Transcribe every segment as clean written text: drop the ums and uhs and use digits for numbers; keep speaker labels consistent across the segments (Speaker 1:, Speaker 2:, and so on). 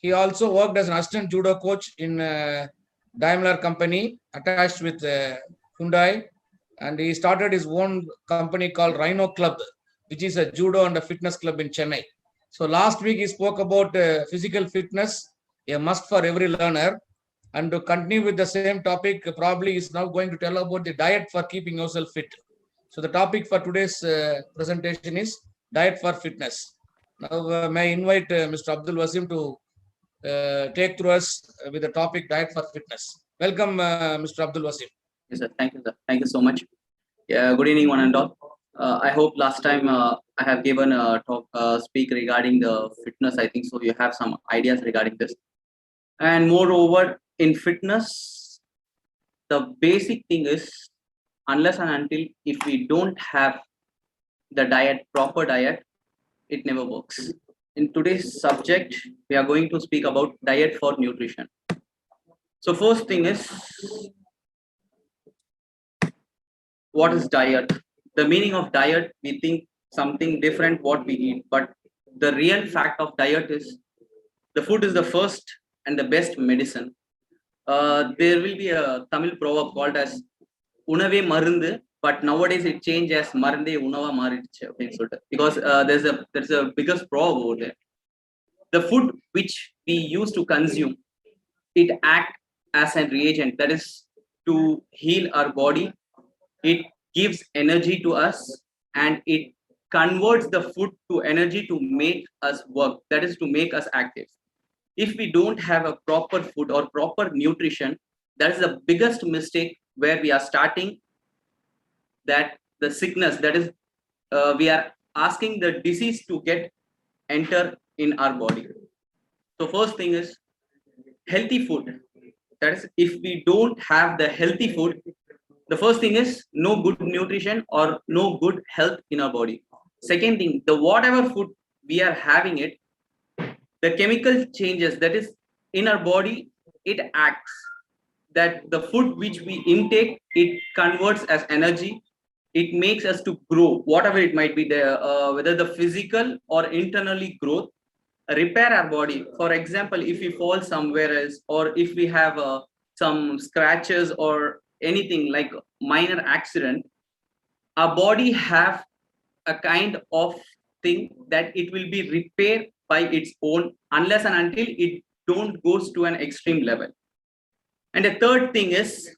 Speaker 1: He also worked as an assistant judo coach in Daimler company attached with Hyundai, and he started his own company called Rhino Club, which is a judo and a fitness club in Chennai. So last week he spoke about physical fitness, a must for every learner. And to continue with the same topic, probably is now going to tell about the diet for keeping yourself fit. So the topic for today's presentation is diet for fitness. Now may I invite Mr. Abdul Wasim to take through us with the topic diet for fitness. Welcome, Mr. Abdul Wasim.
Speaker 2: Yes, sir. Thank you, sir. Thank you so much. Yeah, good evening, one and all. I hope last time I have given a talk, speak regarding the fitness. I think so. You have some ideas regarding this, and moreover, in fitness, the basic thing is unless and until if we don't have the diet, proper diet, it never works. In today's subject, we are going to speak about diet for nutrition. So first thing is, what is diet? The meaning of diet, we think something different what we eat, but the real fact of diet is the food is the first and the best medicine. There will be a Tamil proverb called as unave marundu, but nowadays it changed as marunde unava mariduchu because there's a biggest proverb over there. The food which we used to consume, it acts as a reagent, that is to heal our body. It gives energy to us, and it converts the food to energy to make us work, that is to make us active. If we don't have a proper food or proper nutrition, that is the biggest mistake where we are starting that the sickness, that is we are asking the disease to get enter in our body. So first thing is healthy food. That is, if we don't have the healthy food, the first thing is no good nutrition or no good health in our body. Second thing, the whatever food we are having it, the chemical changes that is in our body, it acts that the food which we intake, it converts as energy. It makes us to grow, whatever it might be there, whether the physical or internally growth, repair our body. For example, if we fall somewhere else, or if we have some scratches or anything like minor accident, our body have a kind of thing that it will be repaired by its own, unless and until it don't goes to an extreme level. And the third thing is,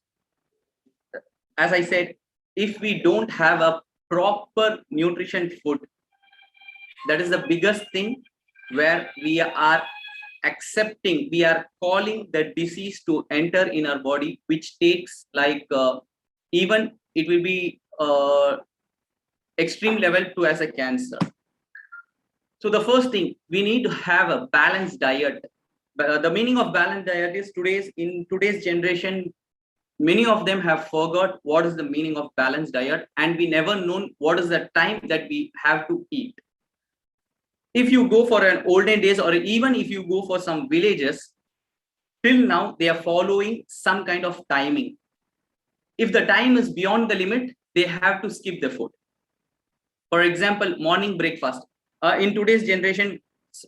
Speaker 2: as I said, if we don't have a proper nutrition food, that is the biggest thing where we are accepting, we are calling the disease to enter in our body, which takes like even it will be extreme level to as a cancer. So the first thing, we need to have a balanced diet. The meaning of balanced diet is in today's generation, many of them have forgot what is the meaning of balanced diet, and we never known what is the time that we have to eat. If you go for an olden days, or even if you go for some villages, till now they are following some kind of timing. If the time is beyond the limit, they have to skip the food. For example, morning breakfast. In today's generation,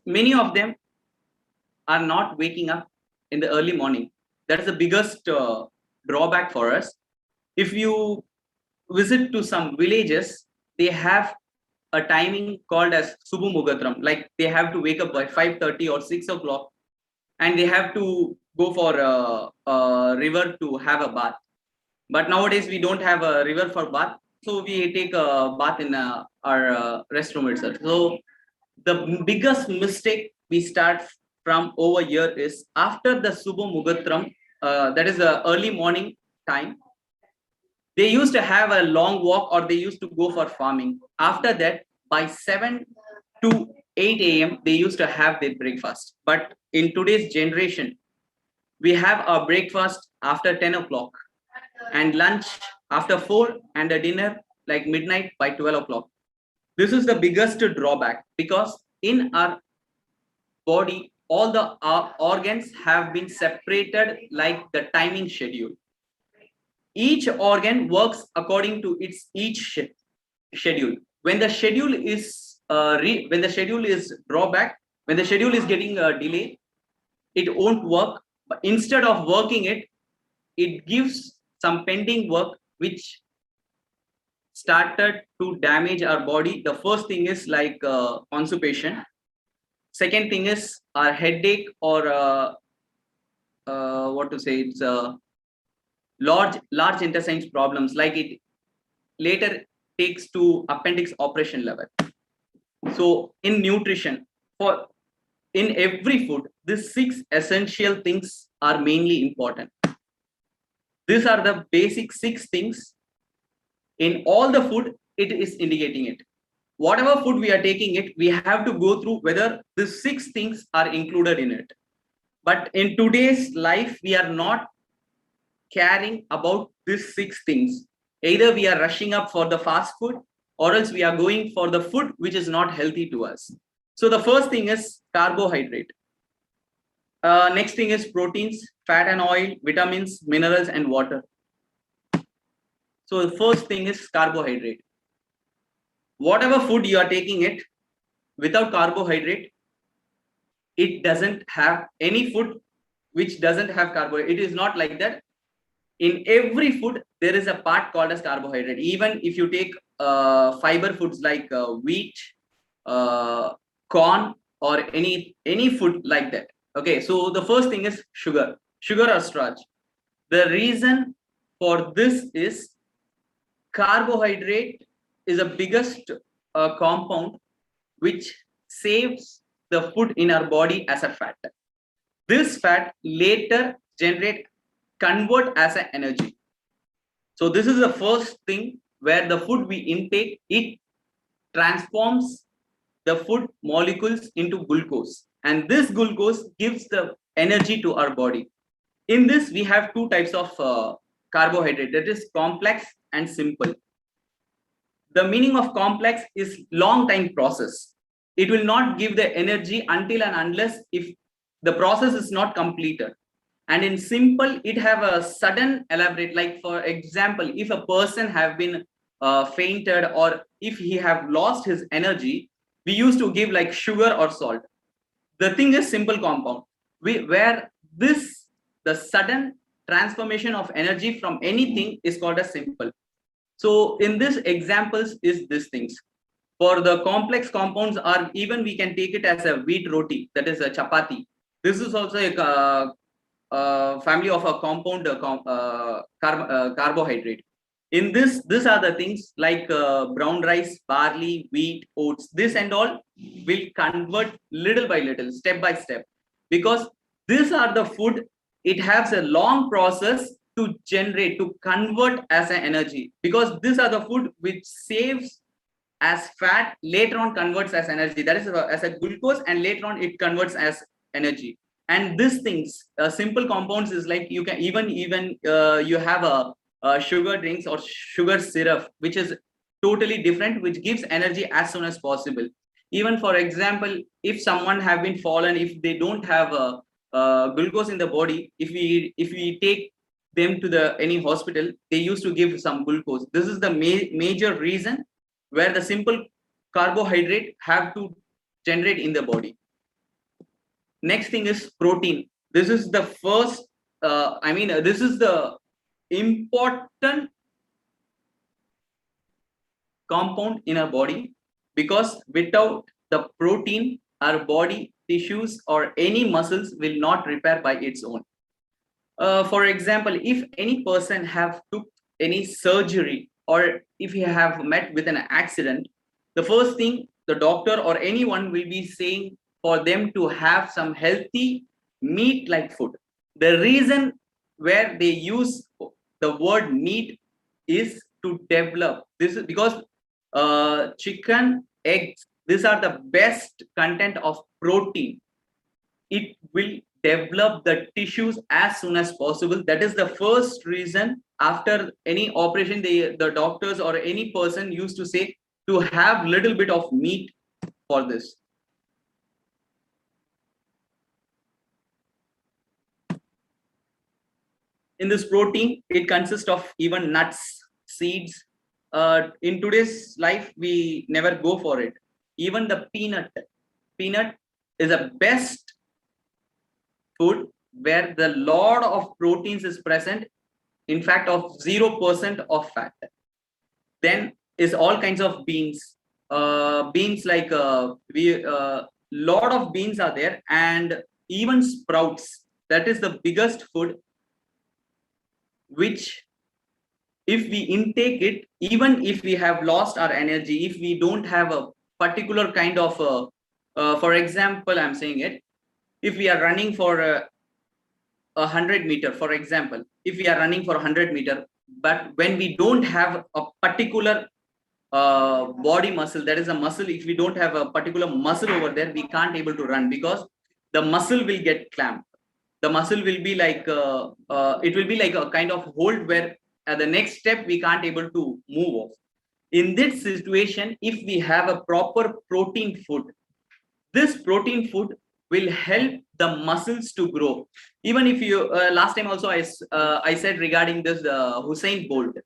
Speaker 2: many of them are not waking up in the early morning. That is the biggest drawback for us. If you visit to some villages, they have a timing called as Subhu Mugatram, like they have to wake up by 5:30 or 6 o'clock, and they have to go for a river to have a bath. But nowadays we don't have a river for bath, so we take a bath in our restroom itself. So the biggest mistake we start from over here is after the Subhu Mugatram, that is the early morning time, they used to have a long walk, or they used to go for farming. After that, by 7 to 8 a.m., they used to have their breakfast. But in today's generation, we have our breakfast after 10 o'clock, and lunch after 4, and a dinner like midnight by 12 o'clock. This is the biggest drawback, because in our body, all the organs have been separated like the timing schedule. Each organ works according to its each schedule. When the schedule is drawback, when the schedule is getting delayed, it won't work. But instead of working it, it gives some pending work which started to damage our body. The first thing is like constipation. Second thing is our headache, or what to say, it's large intestines problems, like it later takes to appendix operation level. So in nutrition, for in every food, these 6 essential things are mainly important. These are the basic 6 things in all the food. It is indicating it. Whatever food we are taking it, we have to go through whether these 6 things are included in it. But in today's life, we are not caring about these 6 things. Either we are rushing up for the fast food, or else we are going for the food which is not healthy to us. So the first thing is carbohydrate. Next thing is proteins, fat and oil, vitamins, minerals, and water. So the first thing is carbohydrate. Whatever food you are taking it, without carbohydrate, it doesn't have any food which doesn't have carbohydrate. It is not like that. In every food, there is a part called as carbohydrate. Even if you take fiber foods like wheat, corn, or any food like that. Okay, so the first thing is sugar or starch. The reason for this is carbohydrate is the biggest compound which saves the food in our body as a fat. This fat later convert as an energy. So this is the first thing, where the food we intake, it transforms the food molecules into glucose, and this glucose gives the energy to our body. In this, we have 2 types of carbohydrate, that is complex and simple. The meaning of complex is long time process. It will not give the energy until and unless if the process is not completed. And in simple, it have a sudden elaborate, like for example, if a person have been fainted, or if he have lost his energy, we used to give like sugar or salt. The thing is simple compound, where the sudden transformation of energy from anything is called as simple. So in this examples is these things. For the complex compounds, are even we can take it as a wheat roti, that is a chapati. This is also a family of a compound carbohydrate. In this, these are the things like brown rice, barley, wheat, oats. This and all will convert little by little, step by step, because these are the food. It has a long process to generate, to convert as an energy, because these are the food which saves as fat, later on converts as energy, that is as a glucose, and later on it converts as energy. And these things, simple compounds, is like you can even you have a sugar drinks or sugar syrup, which is totally different, which gives energy as soon as possible. Even for example, if someone have been fallen, if they don't have glucose in the body, if we take them to the any hospital, they used to give some glucose. This is the major reason where the simple carbohydrate have to generate in the body. Next thing is protein. This is the first, this is the important compound in our body, because without the protein, our body tissues or any muscles will not repair by its own. For example, if any person have took any surgery, or if he have met with an accident, the first thing the doctor or anyone will be saying for them to have some healthy meat like food. The reason where they use the word meat is to develop this, is because chicken, eggs, these are the best content of protein. It will develop the tissues as soon as possible. That is the first reason after any operation, the doctors or any person used to say to have little bit of meat for this. In this protein, it consists of even nuts, seeds. In today's life, we never go for it. Even the peanut is the best food where the lot of proteins is present, in fact of 0% of fat. Then is all kinds of beans. Beans like we lot of beans are there, and even sprouts. That is the biggest food which if we intake it, even if we have lost our energy, if we don't have a particular kind of for example, I'm saying it, if we are running for a 100 meter, for example, if we are running for 100 meter, but when we don't have a particular body muscle, that is a muscle, if we don't have a particular muscle over there, we can't able to run, because the muscle will get clamped. The muscle will be like it will be like a kind of hold where at the next step we can't able to move off. In this situation, if we have a proper protein food, this protein food will help the muscles to grow. Even if you last time also I said regarding this Hussein Bolt,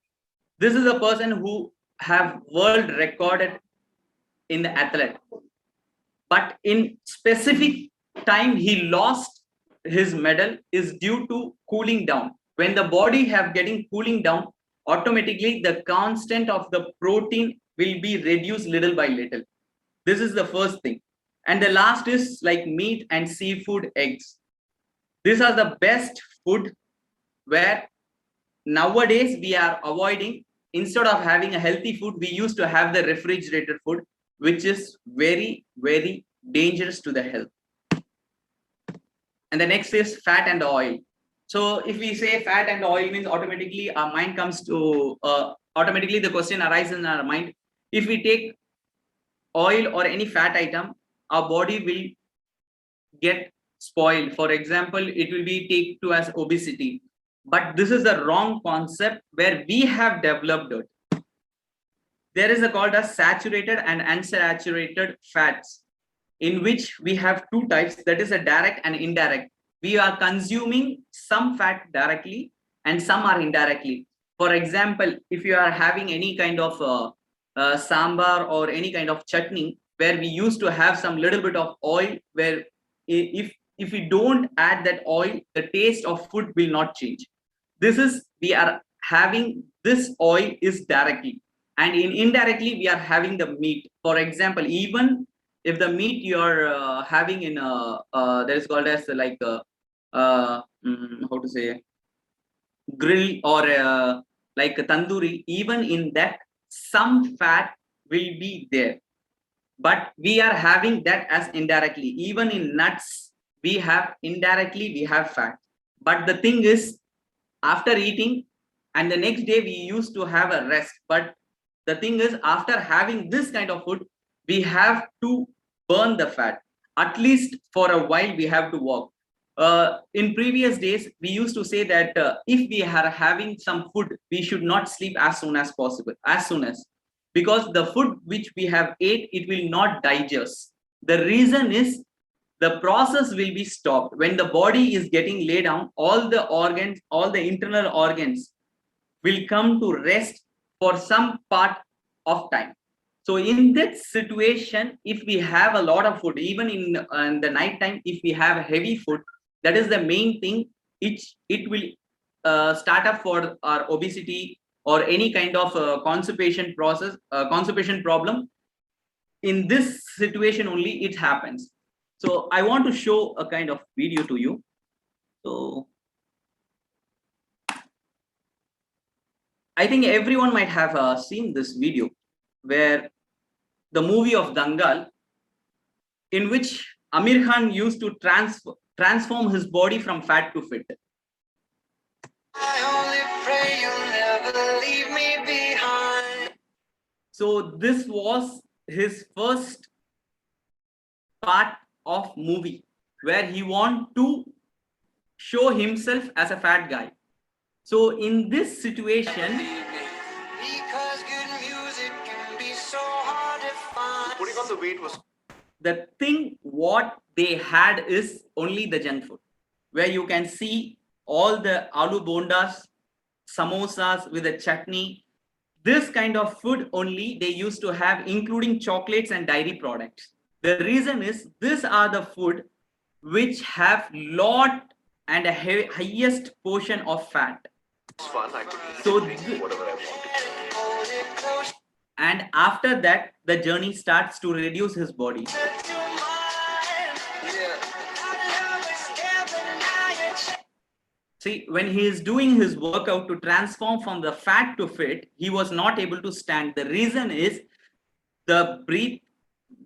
Speaker 2: this is a person who have world recorded in the athlete, but in specific time he lost his medal is due to cooling down. When the body have getting cooling down, automatically the constant of the protein will be reduced little by little. This is the first thing. And the last is like meat and seafood, eggs. These are the best food where nowadays we are avoiding. Instead of having a healthy food, we used to have the refrigerated food, which is very, very dangerous to the health. And the next is fat and oil. So if we say fat and oil, means automatically our mind comes to automatically the question arises in our mind. If we take oil or any fat item, our body will get spoiled. For example, it will be take to as obesity. But this is the wrong concept where we have developed it. There is a called as saturated and unsaturated fats, in which we have two types, that is a direct and indirect. We are consuming some fat directly and some are indirectly. For example, if you are having any kind of sambar or any kind of chutney where we used to have some little bit of oil, where if we don't add that oil, the taste of food will not change. This is we are having this oil is directly, and in indirectly we are having the meat. For example, even if the meat you are having in that is called as like how to say grill or like a tandoori, even in that some fat will be there, but we are having that as indirectly. Even in nuts we have indirectly we have fat, but the thing is after eating and the next day we used to have a rest. But the thing is after having this kind of food we have to burn the fat. At least for a while we have to walk. In previous days we used to say that if we are having some food, we should not sleep as soon as possible, as soon as, because the food which we have ate, it will not digest. The reason is the process will be stopped. When the body is getting laid down, all the organs, all the internal organs will come to rest for some part of time. So in that situation, if we have a lot of food, even in the night time, if we have heavy food, that is the main thing. It will start up for our obesity or any kind of constipation process, constipation problem. In this situation only it happens. So I want to show a kind of video to you. So I think everyone might have seen this video where the movie of Dangal, in which Amir Khan used to transform his body from fat to fit. I only pray you'll never leave me behind. So this was his first part of movie where he want to show himself as a fat guy. So in this situation, because good music can be so hard to find. Putting on the weight was the thing. What they had is only the junk food, where you can see all the aloo bondas, samosas with a chutney. This kind of food only they used to have, including chocolates and dairy products. The reason is these are the food which have lot and a highest portion of fat. So and after that the journey starts to reduce his body. See, when he is doing his workout to transform from the fat to fit, he was not able to stand. The reason is the breathe,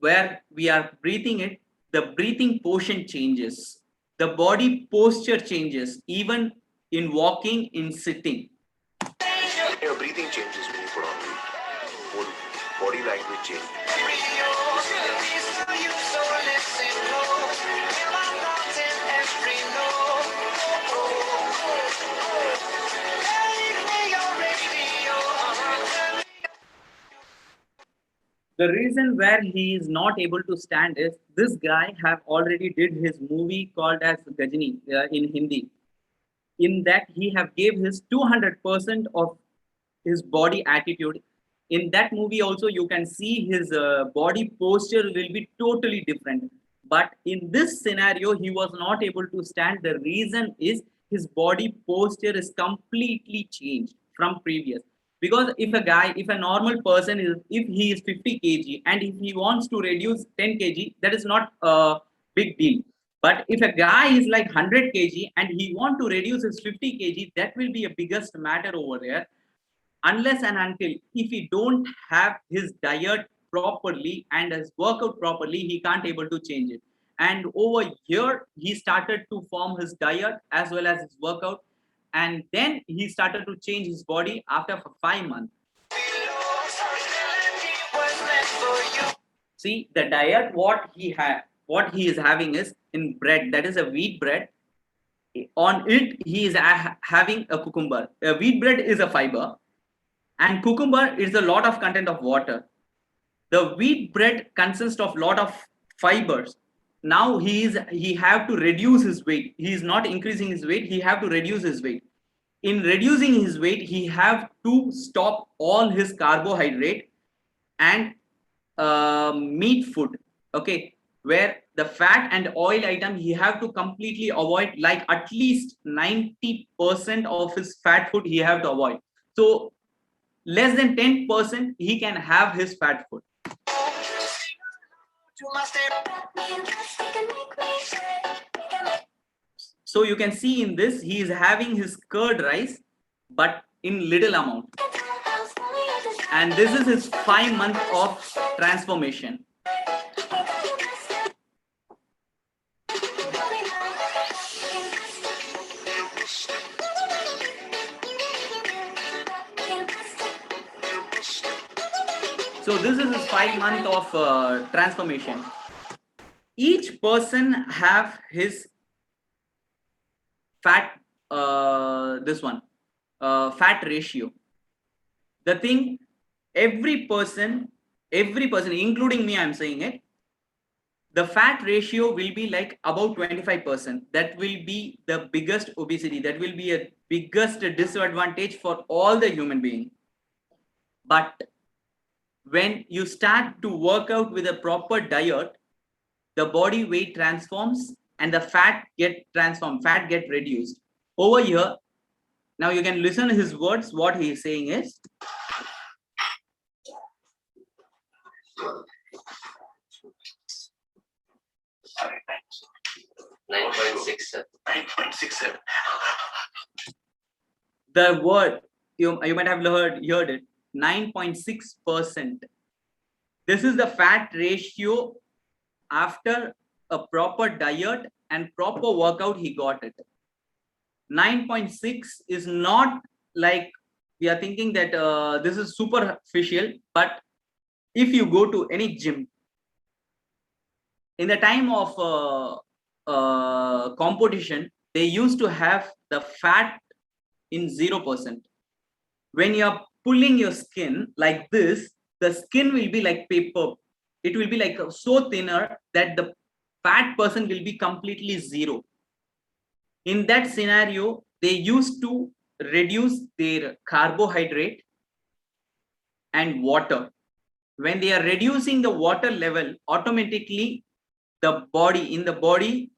Speaker 2: where we are breathing it, the breathing portion changes. The body posture changes, even in walking, in sitting.
Speaker 3: Your breathing changes when you put on weight. Whole body language changes.
Speaker 2: The reason where he is not able to stand is this guy have already did his movie called as Gajini in Hindi. In that he have gave his 200% of his body attitude. In that movie also you can see his body posture will be totally different. But in this scenario he was not able to stand. The reason is his body posture is completely changed from previous. Because if a normal person is, if he is 50 kg and if he wants to reduce 10 kg, that is not a big deal. But if a guy is like 100 kg and he want to reduce his 50 kg, that will be a biggest matter over there. Unless and until if he don't have his diet properly and his workout properly, he can't able to change it. And over here, he started to form his diet as well as his workout. And then he started to change his body after 5 months. See, the diet what he is having is in bread, that is a wheat bread. On it, he is having a cucumber. A wheat bread is a fiber, and cucumber is a lot of content of water. The wheat bread consists of lot of fibers. Now he have to reduce his weight. He is not increasing his weight. He have to reduce his weight. In reducing his weight, he have to stop all his carbohydrate and meat food. Okay, where the fat and oil item he have to completely avoid, like at least 90% of his fat food he have to avoid. So less than 10% he can have his fat food. So you can see in this he is having his curd rice but in little amount, and this is his 5 month of transformation. So this is his 5 month of transformation. Each person have his fat fat ratio. The thing, every person including me, I'm saying it, the fat ratio will be like about 25%. That will be the biggest obesity, that will be a biggest disadvantage for all the human being. But when you start to work out with a proper diet, the body weight transforms and the fat get transformed, fat get reduced. Over here, now you can listen his words. What he is saying is,
Speaker 3: 9.67. 9.67.
Speaker 2: the word you might have heard it, 9.6%. This is the fat ratio after a proper diet and proper workout he got it. 9.6 is not like we are thinking that this is superficial, but if you go to any gym in the time of competition, they used to have the fat in 0%. When you are pulling your skin like this, the skin will be like paper. It will be like so thinner that the fat person will be completely zero. In that scenario, they used to reduce their carbohydrate and water. When they are reducing the water level, automatically the body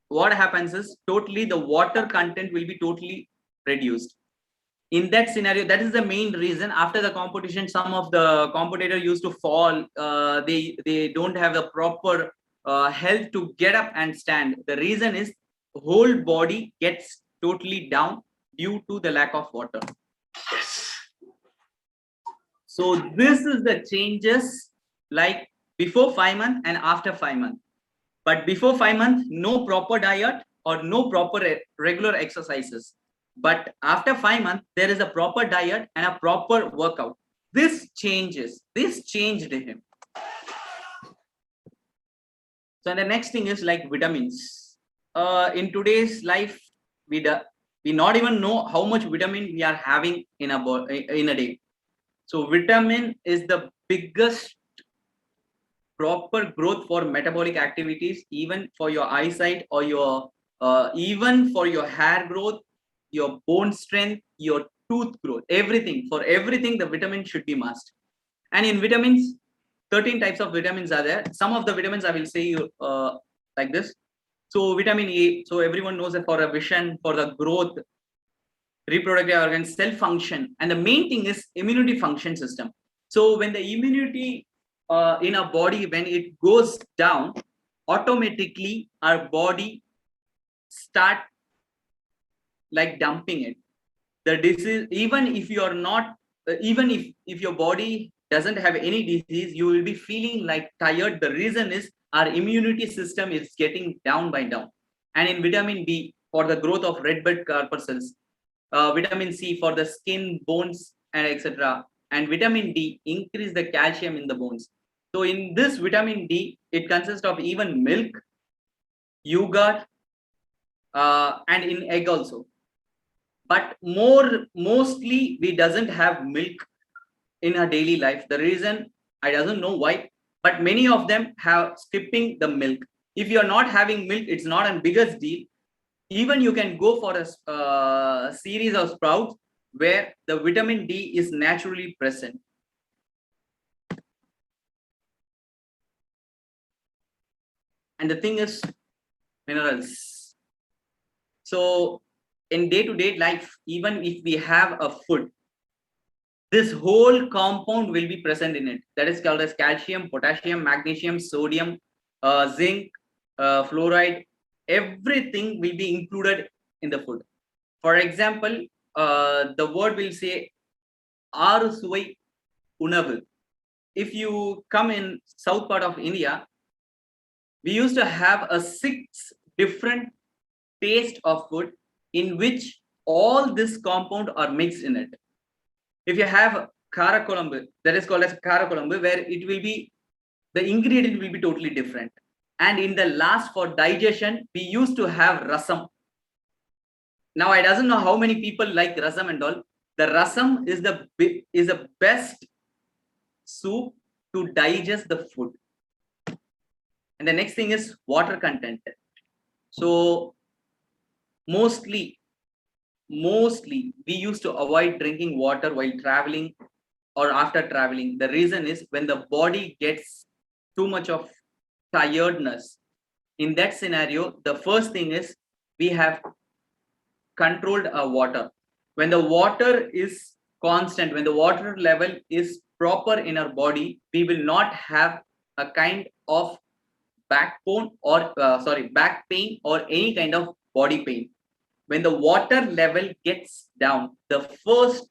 Speaker 2: what happens is totally the water content will be totally reduced. In that scenario, that is the main reason after the competition, some of the competitor used to fall. They don't have the proper health to get up and stand. The reason is whole body gets totally down due to the lack of water.
Speaker 3: Yes.
Speaker 2: So this is the changes like before 5 months and after 5 months. But before 5 months, no proper diet or no proper regular exercises. But after 5 months, there is a proper diet and a proper workout. This changes. This changed him. So the next thing is like vitamins. In today's life, we not even know how much vitamin we are having in a day. So vitamin is the biggest proper growth for metabolic activities, even for your eyesight or your even for your hair growth, your bone strength, your tooth growth, everything. For everything, the vitamin should be must. And in vitamins, 13 types of vitamins are there. Some of the vitamins I will say you like this. So vitamin A, so everyone knows that for a vision, for the growth, reproductive organs, cell function, and the main thing is immunity function system. So when the immunity in our body, when it goes down, automatically our body start like dumping it. The disease, even if you are not, even if your body doesn't have any disease, you will be feeling like tired. The reason is our immunity system is getting down by down. And in vitamin B for the growth of red blood corpuscles, vitamin C for the skin, bones, and etc. And vitamin D increase the calcium in the bones. So in this vitamin D, it consists of even milk, yogurt, and in egg also. But mostly we doesn't have milk in our daily life. The reason I doesn't know why, but many of them have skipping the milk. If you are not having milk, it's not a biggest deal. Even you can go for a series of sprouts where the vitamin D is naturally present. And the thing is minerals. So in day-to-day life, even if we have a food, this whole compound will be present in it. That is called as calcium, potassium, magnesium, sodium, zinc, fluoride. Everything will be included in the food. For example, the word will say "Aru suwai unavu." If you come in south part of India, we used to have a 6 different taste of food in which all this compound are mixed in it. If you have kara kolambu, that is called as kara kolambu, where it will be, the ingredient will be totally different. And in the last for digestion, we used to have rasam. Now I doesn't know how many people like rasam and all. The rasam is the best soup to digest the food. And the next thing is water content. So mostly we used to avoid drinking water while traveling or after traveling. The reason is when the body gets too much of tiredness, in that scenario, the first thing is we have controlled our water. When the water is constant, when the water level is proper in our body, we will not have a kind of backbone or back pain or any kind of body pain. When the water level gets down, the first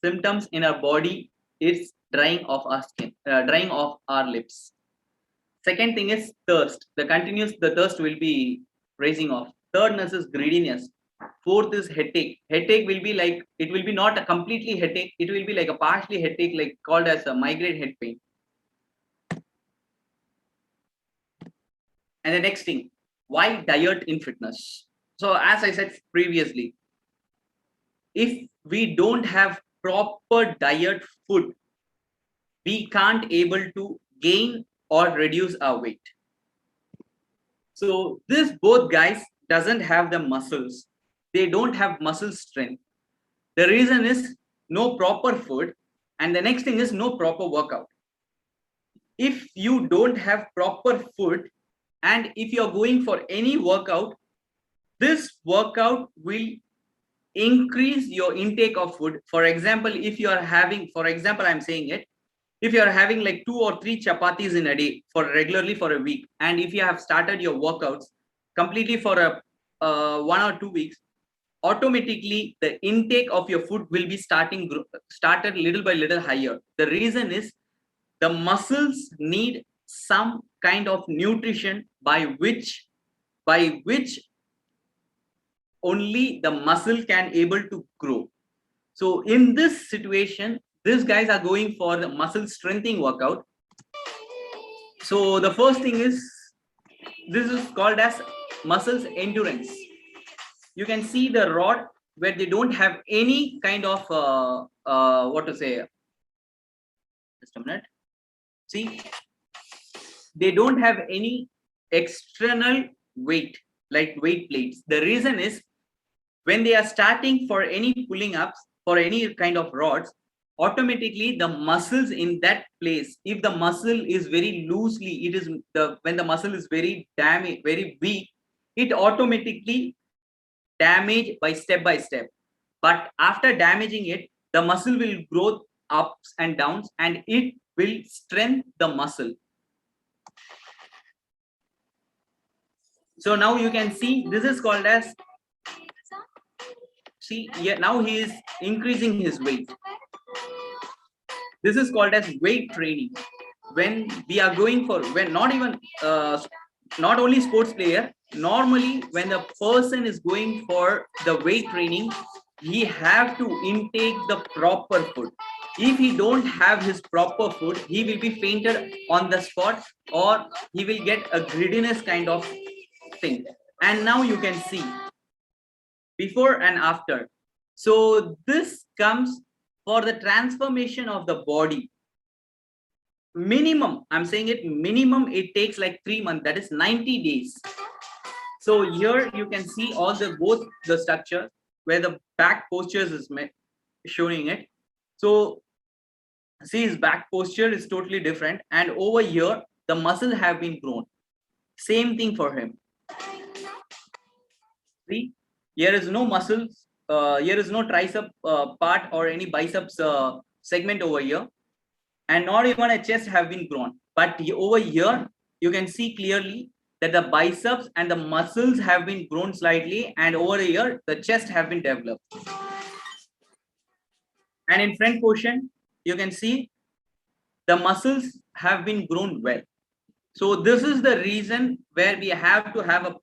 Speaker 2: symptoms in our body is drying of our skin, drying of our lips. Second thing is thirst. The thirst will be raising off. Thirdness is greediness. Fourth is headache. Headache will be like, it will be not a completely headache. It will be like a partially headache, like called as a migraine head pain. And the next thing, why diet in fitness? So as I said previously, if we don't have proper diet food, we can't able to gain or reduce our weight. So this both guys doesn't have the muscles. They don't have muscle strength. The reason is no proper food, and the next thing is no proper workout. If you don't have proper food, And if you're going for any workout, this workout will increase your intake of food. For example, if you are having, for example, I'm saying it, if you are having like 2 or 3 chapatis in a day for regularly for a week, and if you have started your workouts completely for a 1 or 2 weeks, automatically the intake of your food will be started little by little higher. The reason is the muscles need some kind of nutrition by which only the muscle can able to grow. So in this situation, these guys are going for the muscle strengthening workout. So the first thing is, this is called as muscles endurance. You can see the rod where they don't have any kind of what to say, just a minute. See, they don't have any external weight like weight plates. The reason is, when they are starting for any pulling ups for any kind of rods, automatically the muscles in that place, if the muscle is very loosely, it is when the muscle is very damaged, very weak, it automatically damage by step. But after damaging it, the muscle will grow ups and downs, and it will strengthen the muscle. So now you can see, this is called as, see, yeah, now he is increasing his weight. This is called as weight training. When we are going for, when not even not only sports player, normally when the person is going for the weight training, he have to intake the proper food. If he don't have his proper food, he will be fainted on the spot, or he will get a greediness kind of thing. And now you can see before and after. So this comes for the transformation of the body. Minimum, I'm saying it, minimum it takes like 3 months, that is 90 days. So here you can see all the both the structure where the back postures is showing it. So see, his back posture is totally different, and over here the muscle have been grown. Same thing for him. See, here is no muscles, here is no tricep part or any biceps segment over here, and not even a chest have been grown. But over here you can see clearly that the biceps and the muscles have been grown slightly, and over here the chest have been developed. And in front portion you can see the muscles have been grown well. So this is the reason where we have to have a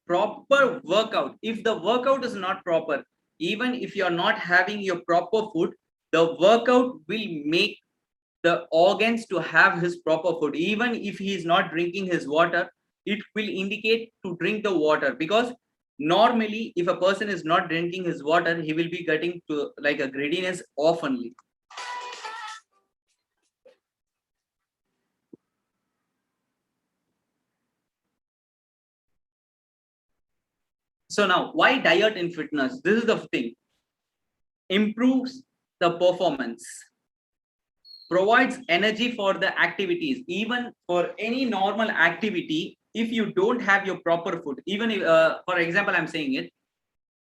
Speaker 2: proper workout. If the workout is not proper, even if you are not having your proper food, the workout will make the organs to have his proper food. Even if he is not drinking his water, it will indicate to drink the water, because normally if a person is not drinking his water, he will be getting to like a greediness oftenly. So now, why diet in fitness? This is the thing. Improves the performance, provides energy for the activities. Even for any normal activity, if you don't have your proper food, even if, for example, I'm saying it,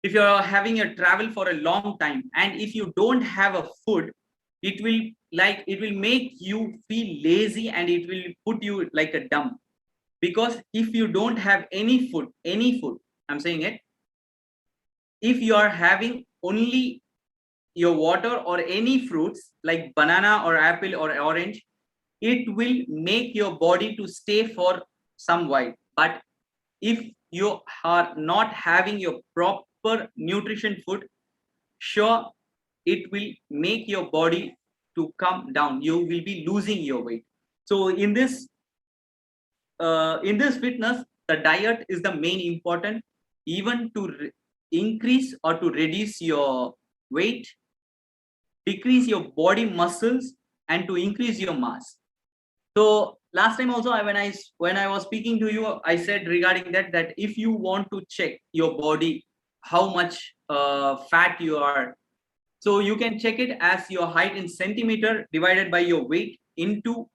Speaker 2: if you're having a travel for a long time, and if you don't have a food, it will make you feel lazy, and it will put you like a dumb. Because if you don't have any food, I'm saying it, if you are having only your water or any fruits like banana or apple or orange, it will make your body to stay for some while. But if you are not having your proper nutrition food, sure, it will make your body to come down. You will be losing your weight. So in this fitness, the diet is the main important, even to increase or to reduce your weight, decrease your body muscles, and to increase your mass. So last time also, when I was speaking to you, I said regarding that if you want to check your body how much fat you are, so you can check it as your height in centimeter divided by your weight into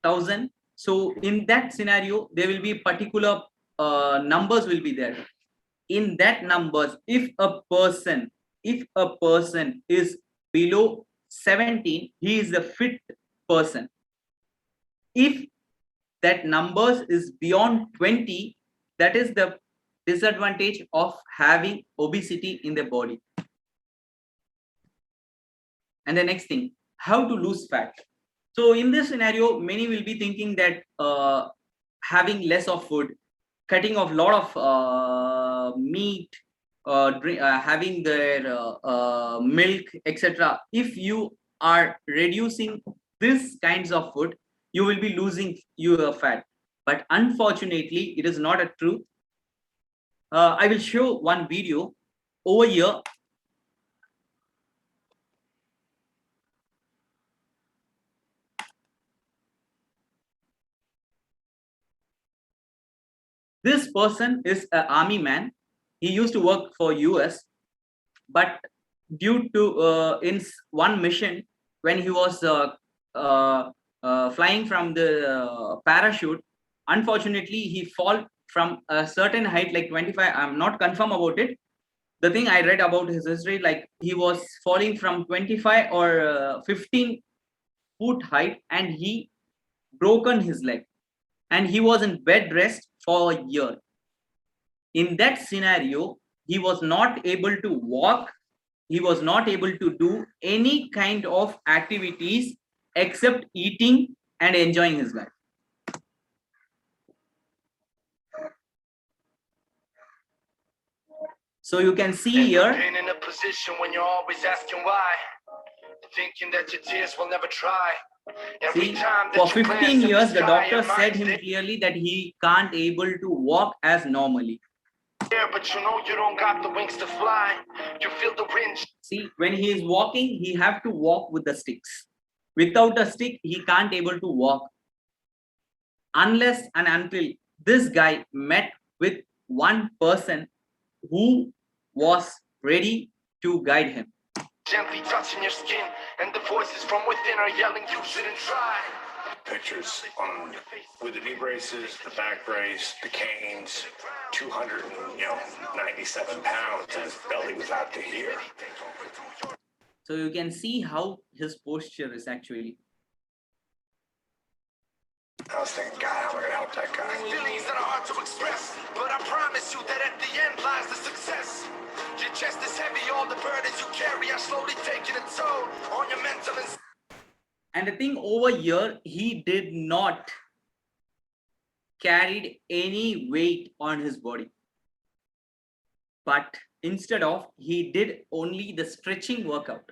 Speaker 2: 1000. So in that scenario, there will be particular numbers will be there. In that numbers, if a person is below 17, he is the fit person. If that numbers is beyond 20, that is the disadvantage of having obesity in the body. And the next thing, how to lose fat. So in this scenario, many will be thinking that having less of food, cutting off lot of meat, having their milk, etc. If you are reducing these kinds of food, you will be losing your fat. But unfortunately, it is not a truth. I will show one video over here. This person is an army man. He used to work for US, but due to in one mission, when he was flying from the parachute, unfortunately he fall from a certain height, like 25. I'm not confirm about it. The thing I read about his history, like he was falling from 25 or 15-foot height, and he broken his leg, and he was in bed rest for a year. In that scenario, he was not able to walk, he was not able to do any kind of activities except eating and enjoying his life. So you can see here,
Speaker 3: Been in a position when you're always asking why, thinking that your tears will never dry.
Speaker 2: see, for 15 years, the doctor said him clearly that he can't able to walk as normally.
Speaker 3: Yeah, but you know you don't got the wings to fly. You feel the wind.
Speaker 2: See, when he is walking, he have to walk with the sticks. Without a stick, he can't able to walk. Unless and until this guy met with one person who was ready to guide him.
Speaker 3: Gently touching your skin, and the voices from within are yelling, you shouldn't try. Pictures on with the knee braces, the back brace, the canes, 297 pounds, and his belly was out to here.
Speaker 2: So you can see how his posture is actually.
Speaker 3: I was thinking, God, how am I gonna help that guy? Feelings that are hard to express, but I promise you that at the end lies the success. Your chest is heavy, all the burdens you carry are slowly taking a toll on your mental and.
Speaker 2: And the thing over here, he did not carried any weight on his body, but instead of, he did only the stretching workout.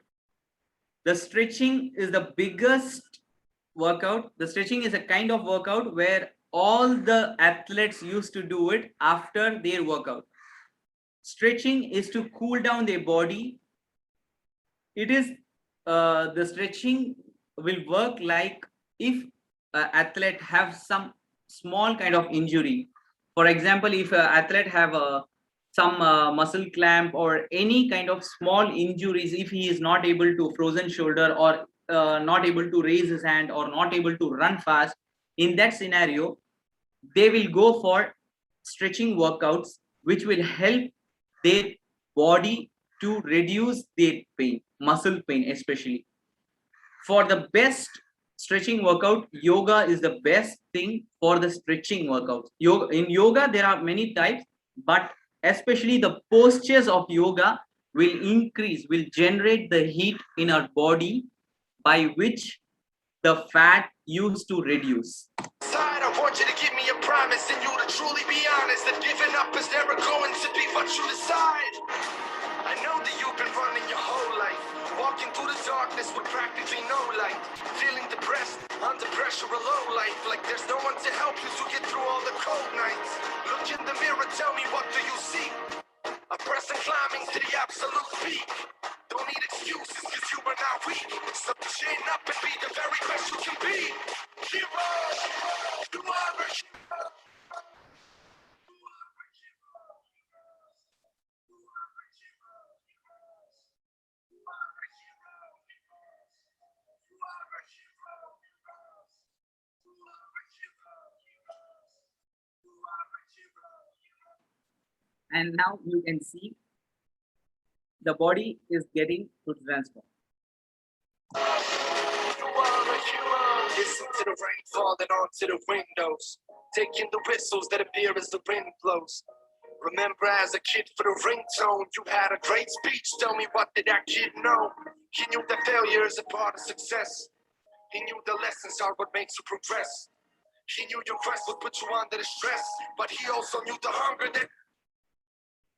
Speaker 2: The stretching is the biggest workout. The stretching is a kind of workout where all the athletes used to do it after their workout. Stretching is to cool down their body. It is the stretching will work like if an athlete have some small kind of injury. For example, if an athlete have some muscle clamp or any kind of small injuries, if he is not able to frozen shoulder or not able to raise his hand or not able to run fast, in that scenario, they will go for stretching workouts, which will help their body to reduce their pain, muscle pain especially. For the best stretching workout, yoga is the best thing for the stretching workouts. In yoga, there are many types, but especially the postures of yoga will generate the heat in our body, by which the fat used to reduce.
Speaker 3: I want you to give me a promise and you to truly be honest that giving up is never going to be what you decide. I know that you've been running your whole life, walking through the darkness with practically no light, feeling depressed, under pressure, a low life, like there's no one to help you to get through all the cold nights. Look in the mirror, tell me, what do you see? A person climbing to the absolute peak. Don't need excuses, cause you are not weak. So chin up and be the very best you can be. Hero, you are a hero.
Speaker 2: And now you can see the body is getting to transform.
Speaker 3: Listen to the rain falling onto the windows, taking the whistles that appear as the wind blows. Remember as a kid for the ringtone, you had a great speech. Tell me, what did that kid know? He knew that failure is a part of success. He knew the lessons are what makes you progress. He knew your quest would put you under the stress, but he also knew the hunger that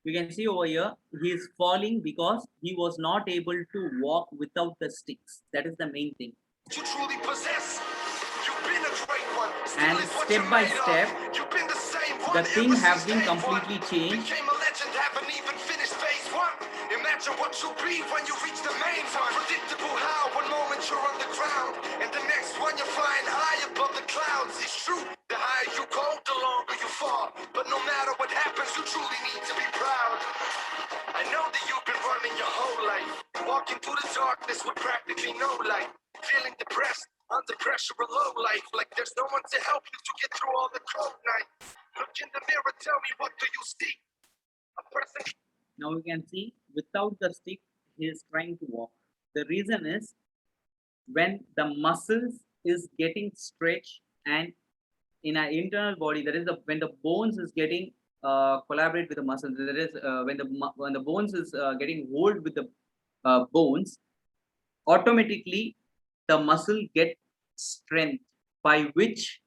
Speaker 2: You can see over here, he is falling because he was not able to walk without the sticks. That is the main thing.
Speaker 3: you truly possess. You've been a great one.
Speaker 2: And
Speaker 3: Still is what
Speaker 2: step
Speaker 3: you're
Speaker 2: by
Speaker 3: made of.
Speaker 2: step,
Speaker 3: You've been the same one
Speaker 2: the thing
Speaker 3: ever
Speaker 2: has
Speaker 3: since
Speaker 2: been
Speaker 3: day
Speaker 2: completely
Speaker 3: one.
Speaker 2: changed.
Speaker 3: Became a legend, haven't even finished phase one. Imagine what you'll be when you reach the main one. Unpredictable how one moment you're on the ground, and the next one you're flying high above the clouds. It's true, the higher you go, the longer you fall. But no matter what happens, you truly need to be proud. I know that you've been running your whole life, walking through the darkness with practically no light, feeling depressed, under pressure of low life, like there's no one to help you to get through all the cold nights. Look in the mirror, tell me, what do you see? A person.
Speaker 2: Now you can see without the stick, he is trying to walk. The reason is when the muscles is getting stretched and in our internal body, that is when the bones is getting collaborate with the muscles. That is when the bones is getting hold with the bones, automatically the muscle get strength, by which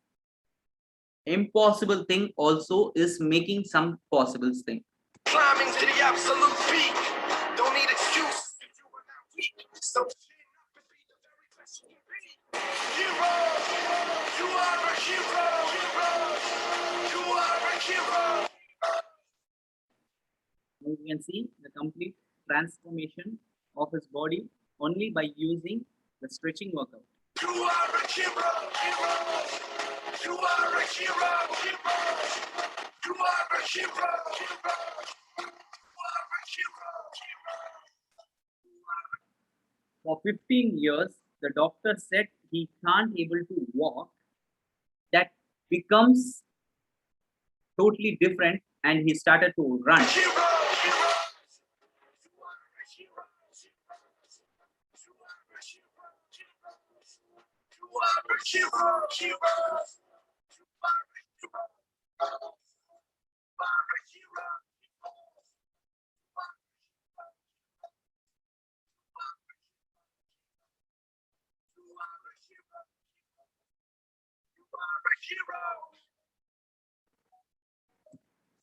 Speaker 2: impossible thing also is making some possible thing.
Speaker 3: Climbing to the absolute peak. Don't need excuse. You are not weak. So chin up and be the very best you can be. Hero, you are a hero. You are a hero.
Speaker 2: Now you can see the complete transformation of his body only by using the stretching workout.
Speaker 3: You are a hero. You are a hero. You are a hero. You are a hero.
Speaker 2: For 15 years, the doctor said he can't able to walk. That becomes totally different, and he started to run.
Speaker 3: Hero. You are a hero. You are a hero.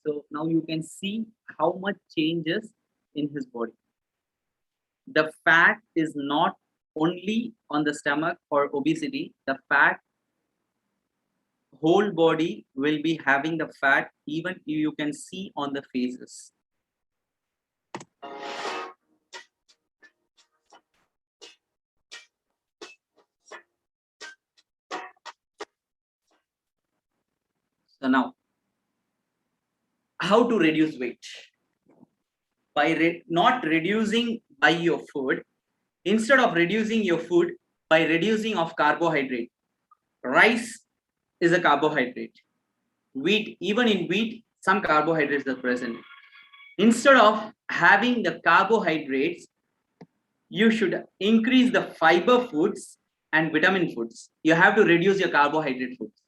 Speaker 2: So now you can see how much changes in his body. The fat is not only on the stomach or obesity, the fat whole body will be having the fat, even you can see on the faces. So now, how to reduce weight? By not reducing by your food, instead of reducing your food by reducing of carbohydrate. Rice is a carbohydrate. Wheat, even in wheat, some carbohydrates are present. Instead of having the carbohydrates, you should increase the fiber foods and vitamin foods. You have to reduce your carbohydrate foods.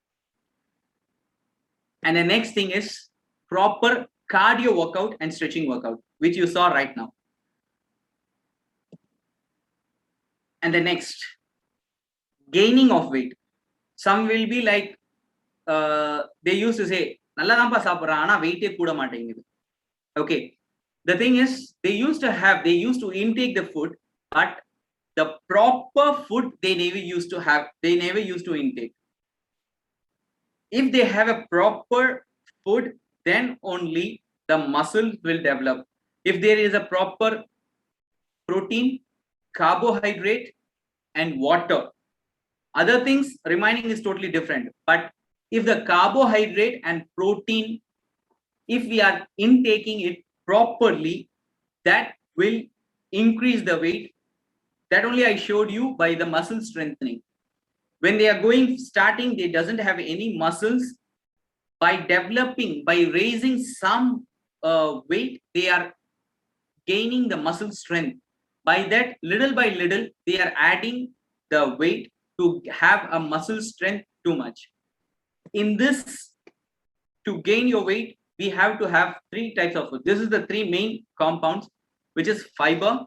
Speaker 2: And the next thing is proper cardio workout and stretching workout, which you saw right now. And the next, gaining of weight. Some will be like, they used to say, "Nalla thampa saapra, ana weight kuda matengudhu." Okay, the thing is, they used to intake the food, but the proper food they never used to have, they never used to intake. If they have a proper food, then only the muscle will develop. If there is a proper protein, carbohydrate, and water, other things remaining is totally different. But if the carbohydrate and protein, if we are intaking it properly, that will increase the weight. That only I showed you by the muscle strengthening. When they are starting, they doesn't have any muscles. By developing, by raising some weight, they are gaining the muscle strength. By that, little by little, they are adding the weight to have a muscle strength too much. In this, to gain your weight, we have to have three types of food. This is the three main compounds, which is fiber,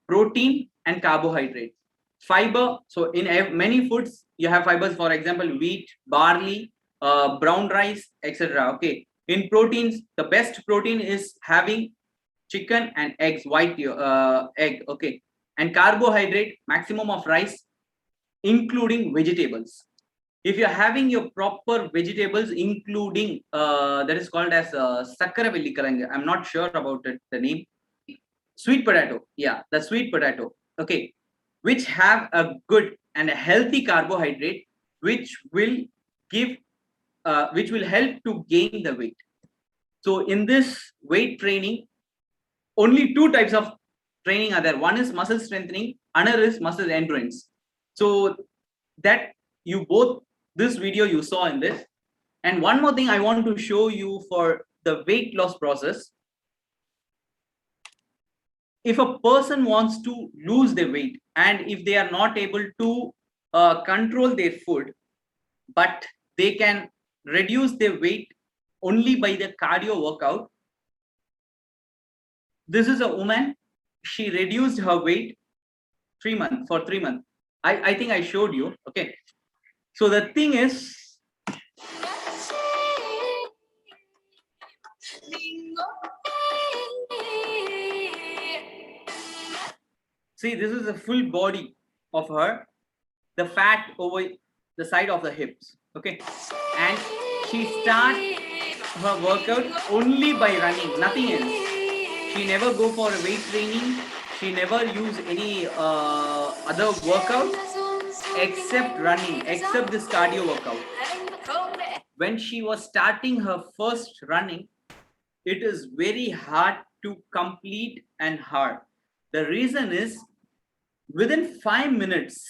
Speaker 2: protein, and carbohydrates. Fiber, so in many foods, you have fibers, for example, wheat, barley, brown rice, etc. Okay. In proteins, the best protein is having chicken and eggs, white egg. Okay. And carbohydrate, maximum of rice, including vegetables. If you're having your proper vegetables, including that is called as sakkaravelli kalanga. I'm not sure about it, the name. Sweet potato. Yeah, the sweet potato. Okay. Which have a good and a healthy carbohydrate, which will give, which will help to gain the weight. So in this weight training, only two types of training are there. One is muscle strengthening, another is muscle endurance. So that you both, this video you saw in this. And one more thing I want to show you for the weight loss process. If a person wants to lose their weight and if they are not able to control their food, but they can reduce their weight only by the cardio workout. This is a woman, she reduced her weight 3 months, for 3 months. I think I showed you. Okay. So the thing is, see, this is the full body of her, the fat over the side of the hips. Okay. And she starts her workout only by running, nothing else. She never go for a weight training. She never use any other workout except running, except this cardio workout. When she was starting her first running, it is very hard to complete and hard. The reason is, within 5 minutes,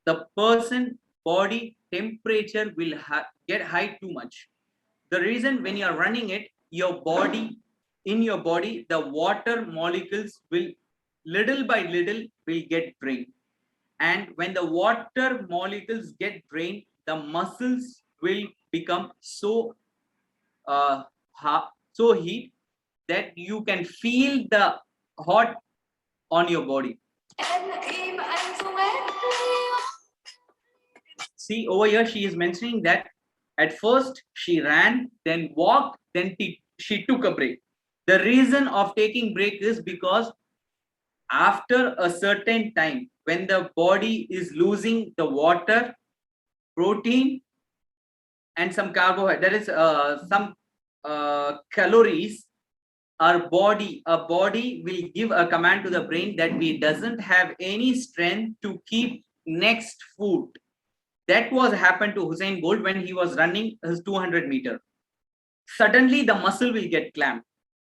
Speaker 2: the person body temperature will get high too much. The reason, when you are running it, your body, in your body, the water molecules will little by little will get drained. And when the water molecules get drained, the muscles will become so so heat that you can feel the hot on your body. See, over here she is mentioning that at first she ran, then walked, then she took a break. The reason of taking break is because after a certain time, when the body is losing the water, protein, and some carbohydrate, there is some calories, our body will give a command to the brain that we doesn't have any strength to keep next food. That was happened to Usain Bolt when he was running his 200 meter. Suddenly the muscle will get clamped.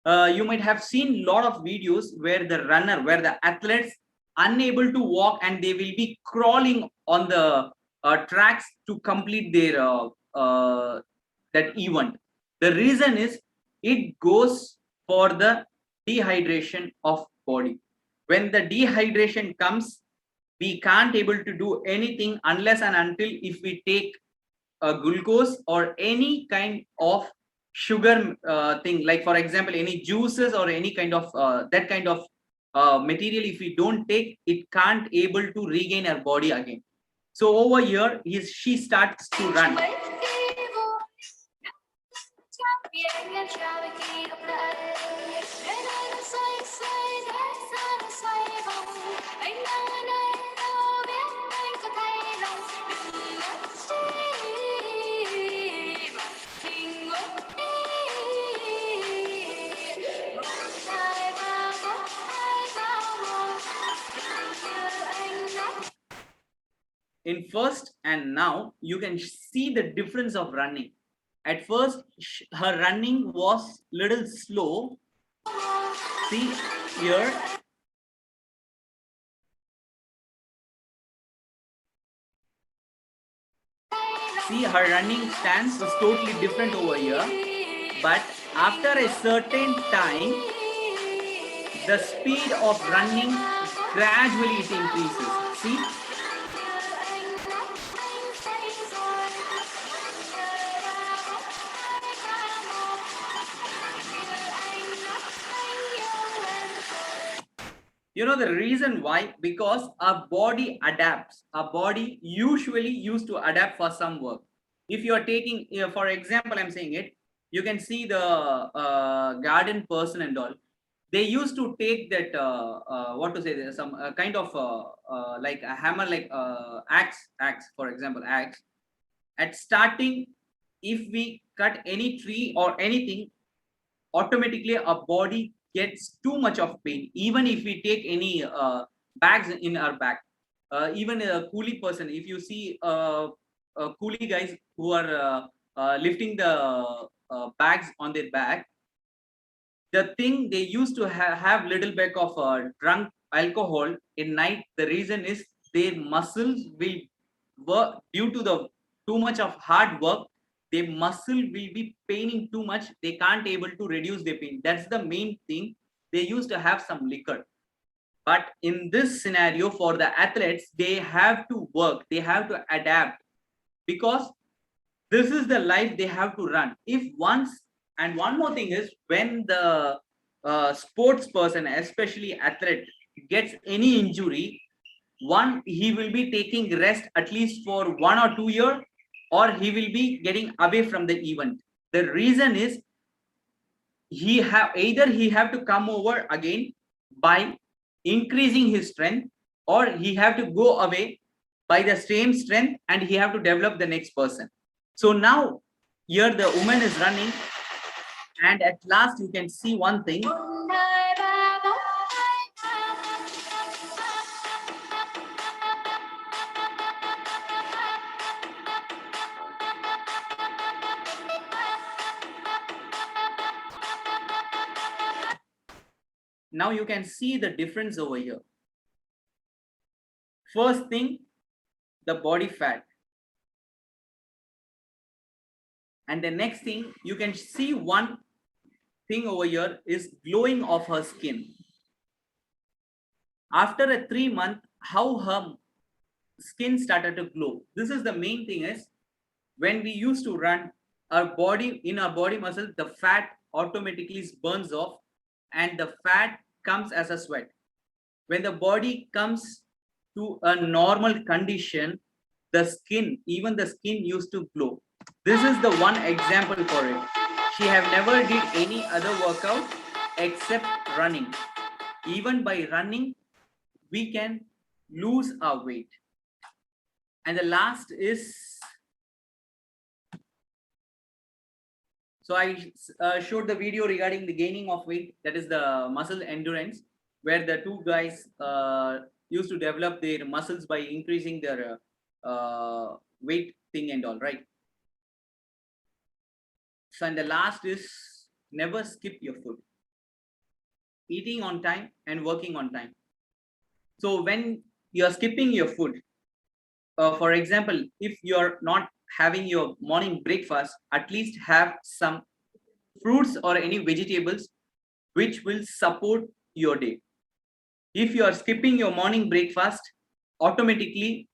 Speaker 2: You might have seen a lot of videos where the runner, where the athletes unable to walk and they will be crawling on the tracks to complete their that event. The reason is, it goes for the dehydration of body. When the dehydration comes, we can't able to do anything unless and until if we take a glucose or any kind of sugar thing, like for example any juices or any kind of that kind of material. If we don't take, it can't able to regain our body again. So over here she starts to run. In first and now, you can see the difference of running. At first her running was little slow. See here, see her running stance was totally different over here. But after a certain time, the speed of running gradually it increases. See, you know the reason why? Because our body adapts. Our body usually used to adapt for some work. If you are taking, for example, I'm saying it, you can see the garden person and all. They used to take that what to say, there's some kind of like a hammer, like axe, for example, axe. At starting, if we cut any tree or anything, automatically our body gets too much of pain. Even if we take any bags in our back, even a coolie person, if you see coolie guys who are lifting the bags on their back, the thing they used to have little bit of drunk alcohol in night. The reason is their muscles will work due to the too much of hard work. Their muscle will be paining too much. They can't able to reduce their pain. That's the main thing. They used to have some liquor. But in this scenario, for the athletes, they have to work. They have to adapt, because this is the life they have to run. If once, and one more thing is, when the sports person, especially athlete, gets any injury, one, he will be taking rest at least for 1 or 2 years, or he will be getting away from the event. The reason is, he have either he have to come over again by increasing his strength, or he have to go away by the same strength and he have to develop the next person. So now here the woman is running, and at last you can see one thing. Now you can see the difference over here. First thing, the body fat. And the next thing, you can see one thing over here is glowing of her skin. After a 3 month, how her skin started to glow. This is the main thing is, when we used to run, our body, in our body muscle, the fat automatically burns off, and the fat comes as a sweat. When the body comes to a normal condition, the skin, even the skin used to glow. This is the one example for it. She have never did any other workout except running. Even by running, we can lose our weight. And the last is, so I showed the video regarding the gaining of weight, that is the muscle endurance, where the two guys used to develop their muscles by increasing their weight thing and all, right? So, and the last is, never skip your food. Eating on time and working on time. So when you're skipping your food, for example, if you're not having your morning breakfast, at least have some fruits or any vegetables which will support your day. If you are skipping your morning breakfast, automatically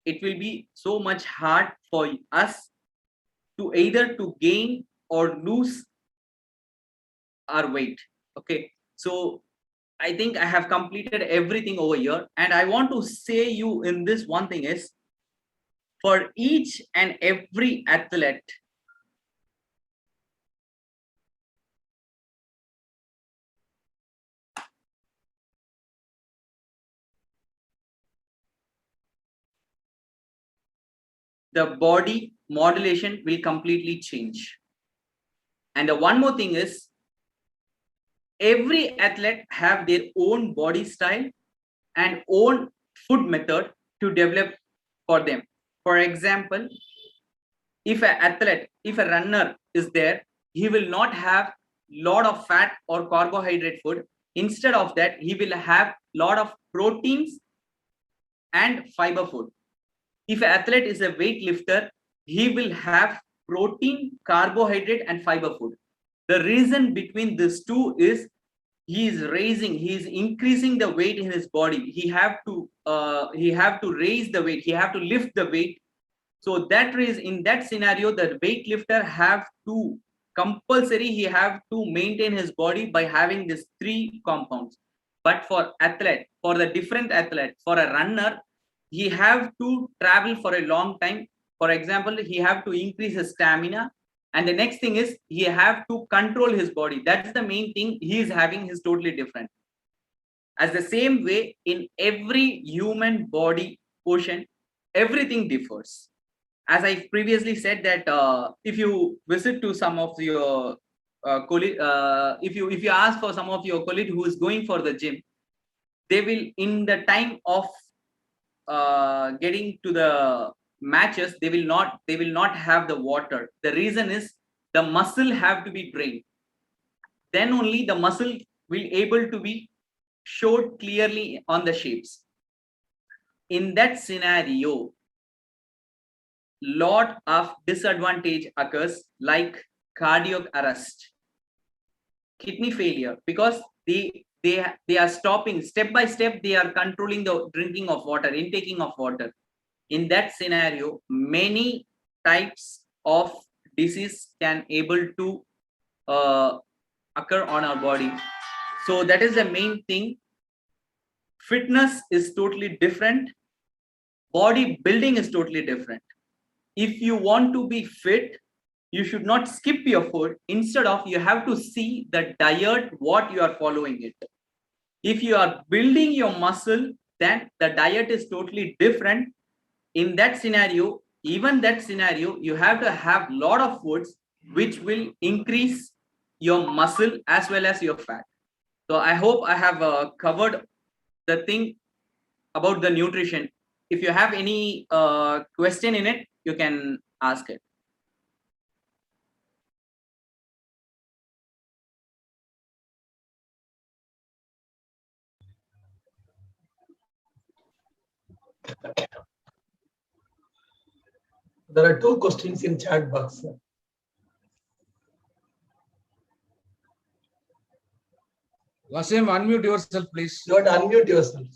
Speaker 2: it will be so much hard for us to either to gain or lose our weight. Okay, so I think I have completed everything over here, and I want to say you in this one thing is, for each and every athlete, the body modulation will completely change. And the one more thing is, every athlete have their own body style and own food method to develop for them. For example, if an athlete, if a runner is there, he will not have lot of fat or carbohydrate food. Instead of that, he will have lot of proteins and fiber food. If an athlete is a weightlifter, he will have protein, carbohydrate and fiber food. The reason between these two is he is increasing the weight in his body. He have to raise the weight, he have to lift the weight. So that is, in that scenario, the weightlifter have to compulsory, he have to maintain his body by having these three compounds. But for athlete, for the different athlete, for a runner, he have to travel for a long time. For example, he have to increase his stamina, and the next thing is he have to control his body. That's the main thing he is having is totally different. As the same way, in every human body portion, everything differs. As I previously said that if you visit to some of your colleague, if you ask for some of your colleague who is going for the gym, they will, in the time of getting to the matches, they will not have the water. The reason is the muscle have to be drained. Then only the muscle will able to be showed clearly on the shapes. In that scenario, lot of disadvantage occurs, like cardiac arrest, kidney failure, because they are stopping step by step, they are controlling the drinking of water, intaking of water. In that scenario, many types of disease can able to occur on our body. So that is the main thing. Fitness is totally different, body building is totally different. If you want to be fit, you should not skip your food. Instead of, you have to see the diet what you are following it. If you are building your muscle, then the diet is totally different. In that scenario, even that scenario, you have to have lot of foods which will increase your muscle as well as your fat. So I hope I have covered the thing about the nutrition. If you have any question in it, you can ask it.
Speaker 4: There are two questions in chat box.
Speaker 1: Wasim, unmute yourself, please.
Speaker 4: You have to unmute yourself.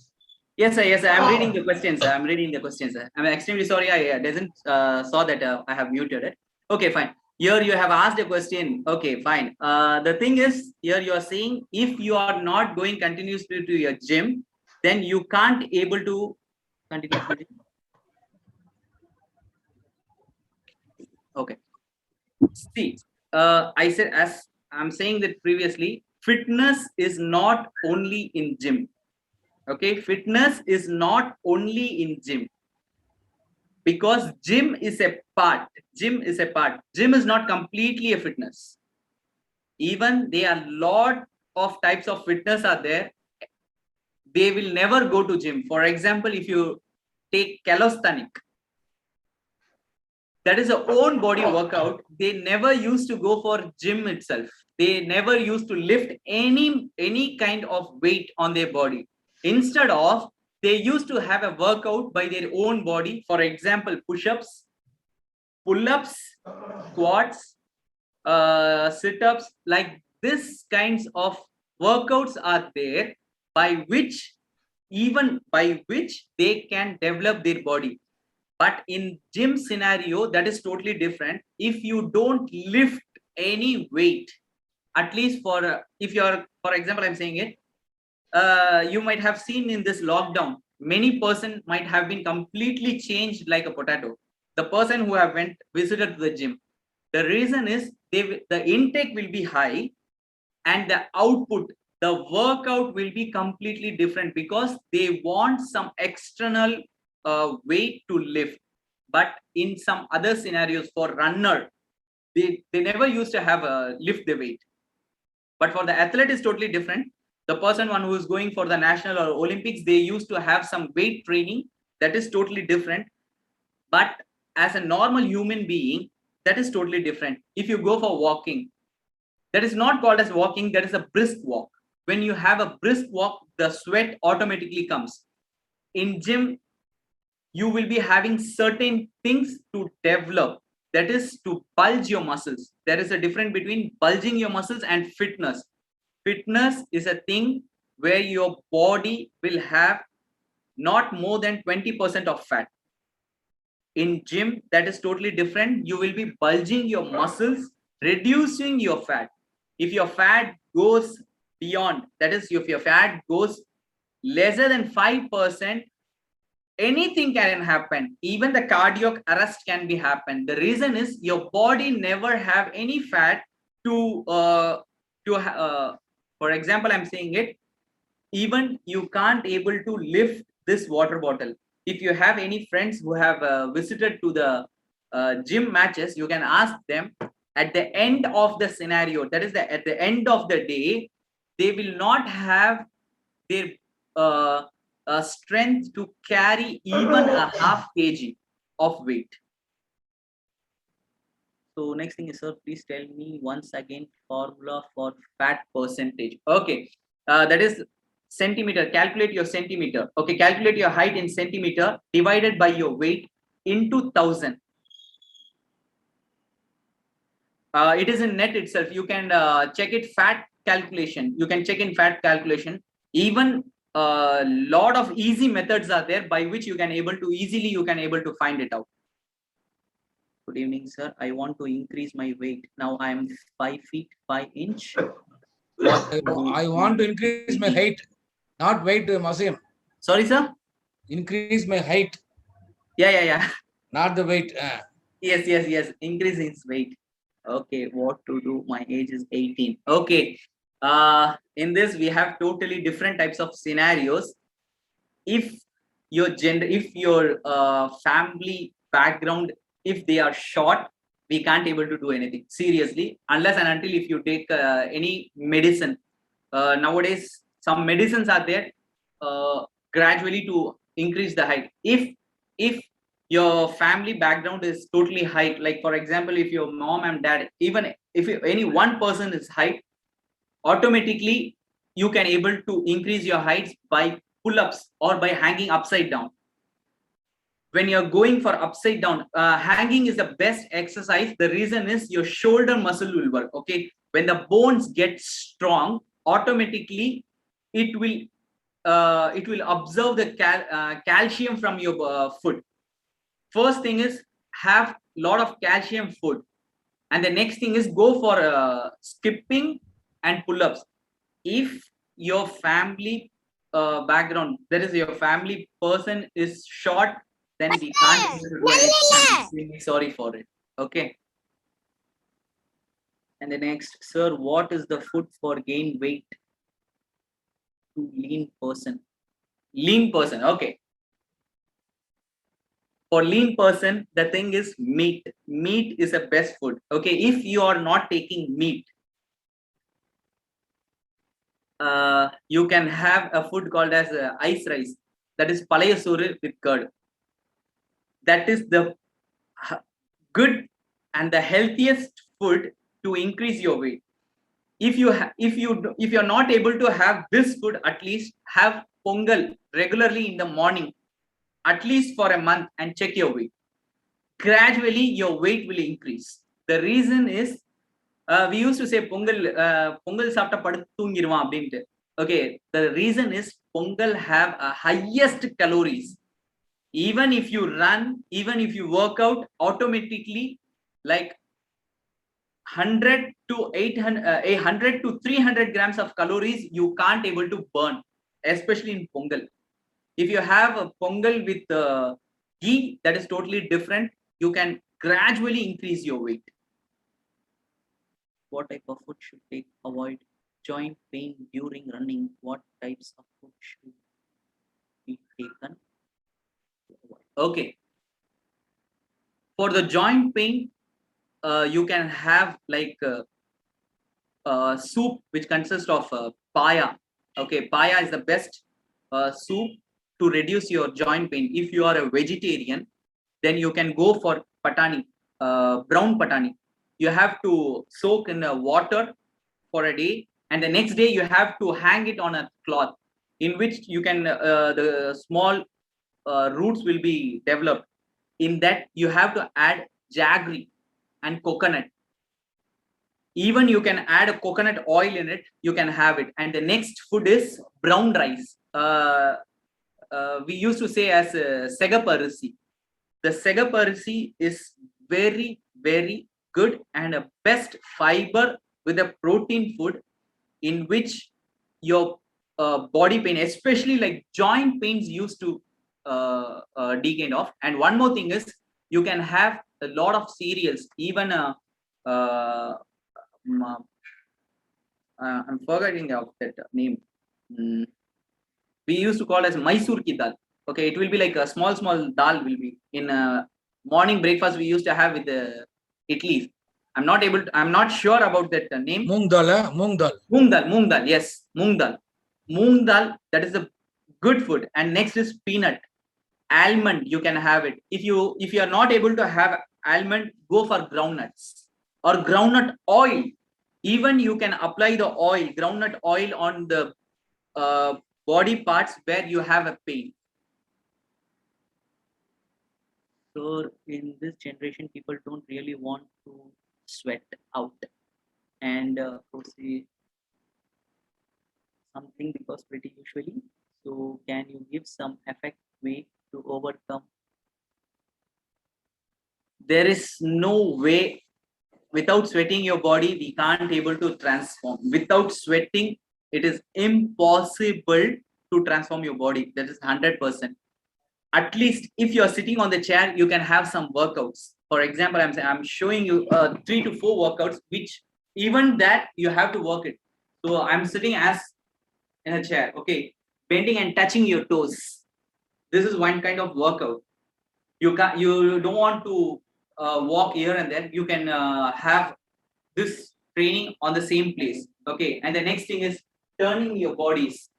Speaker 2: Yes, sir. Yes, sir. I'm reading the questions. Sir. I'm reading the questions. Sir. I'm extremely sorry. I didn't saw that I have muted it. Okay, fine. Here you have asked a question. Okay, fine. The thing is, here you are saying if you are not going continuously to your gym, then you can't able to continue. Okay. See, I said, as I'm saying that previously, fitness is not only in gym. Okay, fitness is not only in gym, because gym is a part. Gym is not completely a fitness. Even there are lot of types of fitness are there. They will never go to gym. For example, if you take calisthenic, that is a own body workout. They never used to go for gym itself. They never used to lift any kind of weight on their body. Instead of, they used to have a workout by their own body. For example, push-ups, pull-ups, squats, sit-ups, like this kinds of workouts are there, by which they can develop their body. But in gym scenario, that is totally different. If you don't lift any weight, at least for if you're, for example, I'm saying it, you might have seen in this lockdown, many person might have been completely changed like a potato. The person who have went visited to the gym, the reason is the intake will be high, and the output, the workout will be completely different, because they want some external weight to lift. But in some other scenarios, for runner, they never used to have a lift the weight. But for the athlete is totally different. The person one who is going for the national or Olympics, they used to have some weight training, that is totally different. But as a normal human being, that is totally different. If you go for walking, that is not called as walking, that is a brisk walk. When you have a brisk walk, the sweat automatically comes. In gym, you will be having certain things to develop. that is to bulge your muscles. There is a difference between bulging your muscles and fitness. Fitness is a thing where your body will have not more than 20% of fat. In gym, that is totally different. You will be bulging your muscles, reducing your fat. If your fat goes beyond, that is, if your fat goes lesser than 5%, anything can happen. Even the cardiac arrest can be happen. The reason is your body never have any fat to for example, I'm saying it, even you can't able to lift this water bottle. If you have any friends who have visited to the gym matches, you can ask them. At the end of the scenario, that is at the end of the day, they will not have their uh, strength to carry even a half kg of weight. So next thing is, sir, please tell me once again formula for fat percentage. Okay, that is centimeter. Calculate your centimeter. Okay, calculate your height in centimeter divided by your weight into 1000. It is in net itself. You can check it fat calculation. You can check in fat calculation. Even a lot of easy methods are there by which you can able to easily find it out. Good evening, sir. I want to increase my weight. Now I am 5 feet 5 inch.
Speaker 1: I want to increase my height, not weight, Wasim.
Speaker 2: Sorry, sir.
Speaker 1: Increase my height,
Speaker 2: Yeah.
Speaker 1: not the weight.
Speaker 2: Yes. Increase in weight. Okay, what to do? My age is 18. Okay. In this we have totally different types of scenarios. If your gender, if your family background, if they are short, we can't able to do anything seriously, unless and until if you take any medicine. Nowadays some medicines are there gradually to increase the height. If your family background is totally height, like for example, if your mom and dad, even if any one person is height, automatically you can able to increase your heights by pull-ups or by hanging upside down. When you're going for upside down, hanging is the best exercise. The reason is your shoulder muscle will work. Okay, when the bones get strong, automatically it will absorb the calcium from your food. First thing is have lot of calcium food, and the next thing is go for skipping and pull-ups. If your family background, that is your family person is short, then we can't do anything. Sorry for it. Okay. And the next, sir, what is the food for gain weight to lean person? Lean person. Okay. For lean person, the thing is meat. Meat is the best food. Okay. If you are not taking meat, you can have a food called as ice rice. That is palayasuru with curd. That is the good and the healthiest food to increase your weight. If you're not able to have this food, at least have pongal regularly in the morning, at least for a month, and check your weight. Gradually your weight will increase. The reason is we used to say pongal சாப்பிட்ட படுத்து தூங்கிடுவான் அப்படின்ட்டு. Okay, the reason is pongal have a highest calories. Even if you run, even if you work out, automatically like 100 to 100 to 300 grams of calories you can't able to burn, especially in pongal. If you have a pongal with ghee, that is totally different. You can gradually increase your weight. What type of food should take avoid joint pain during running? What types of food should be taken? Okay, for the joint pain, you can have like soup which consists of paya. Okay, paya is the best soup to reduce your joint pain. If you are a vegetarian, then you can go for patani, brown patani. You have to soak in water for a day, and the next day you have to hang it on a cloth, in which you can the small roots will be developed. In that you have to add jaggery. and coconut. Even you can add a coconut oil in it, you can have it. And the next food is brown rice. We used to say as segaparisi. The segaparisi is very, very good and a best fiber with a protein food in which your body pain, especially like joint pains, used to degain off. And one more thing is you can have a lot of cereals, even I'm forgetting of that name. We used to call as Mysore ki dal. Okay, it will be like a small dal will be in morning breakfast we used to have with the idlis. I'm not sure about that name.
Speaker 1: Moong dal, moong dal.
Speaker 2: Moong dal, yes, moong dal. Moong dal, that is a good food. And next is peanut. Almond, you can have it. If you are not able to have almond, go for groundnuts or groundnut oil. Even you can apply the oil, groundnut oil, on the body parts where you have a pain. So in this generation, people don't really want to sweat out and proceed something because pretty usually. So can you give some effect way to overcome? There is no way. Without sweating your body, we can't able to transform. Without sweating, it is impossible to transform your body. That is 100%. At least if you are sitting on the chair, you can have some workouts. For example, I'm showing you 3 to 4 workouts, which even that you have to work it. So I'm sitting as in a chair, okay, bending and touching your toes. This is one kind of workout. You don't want to walk here and there. You can have this training on the same place, okay. And the next thing is turning your bodies.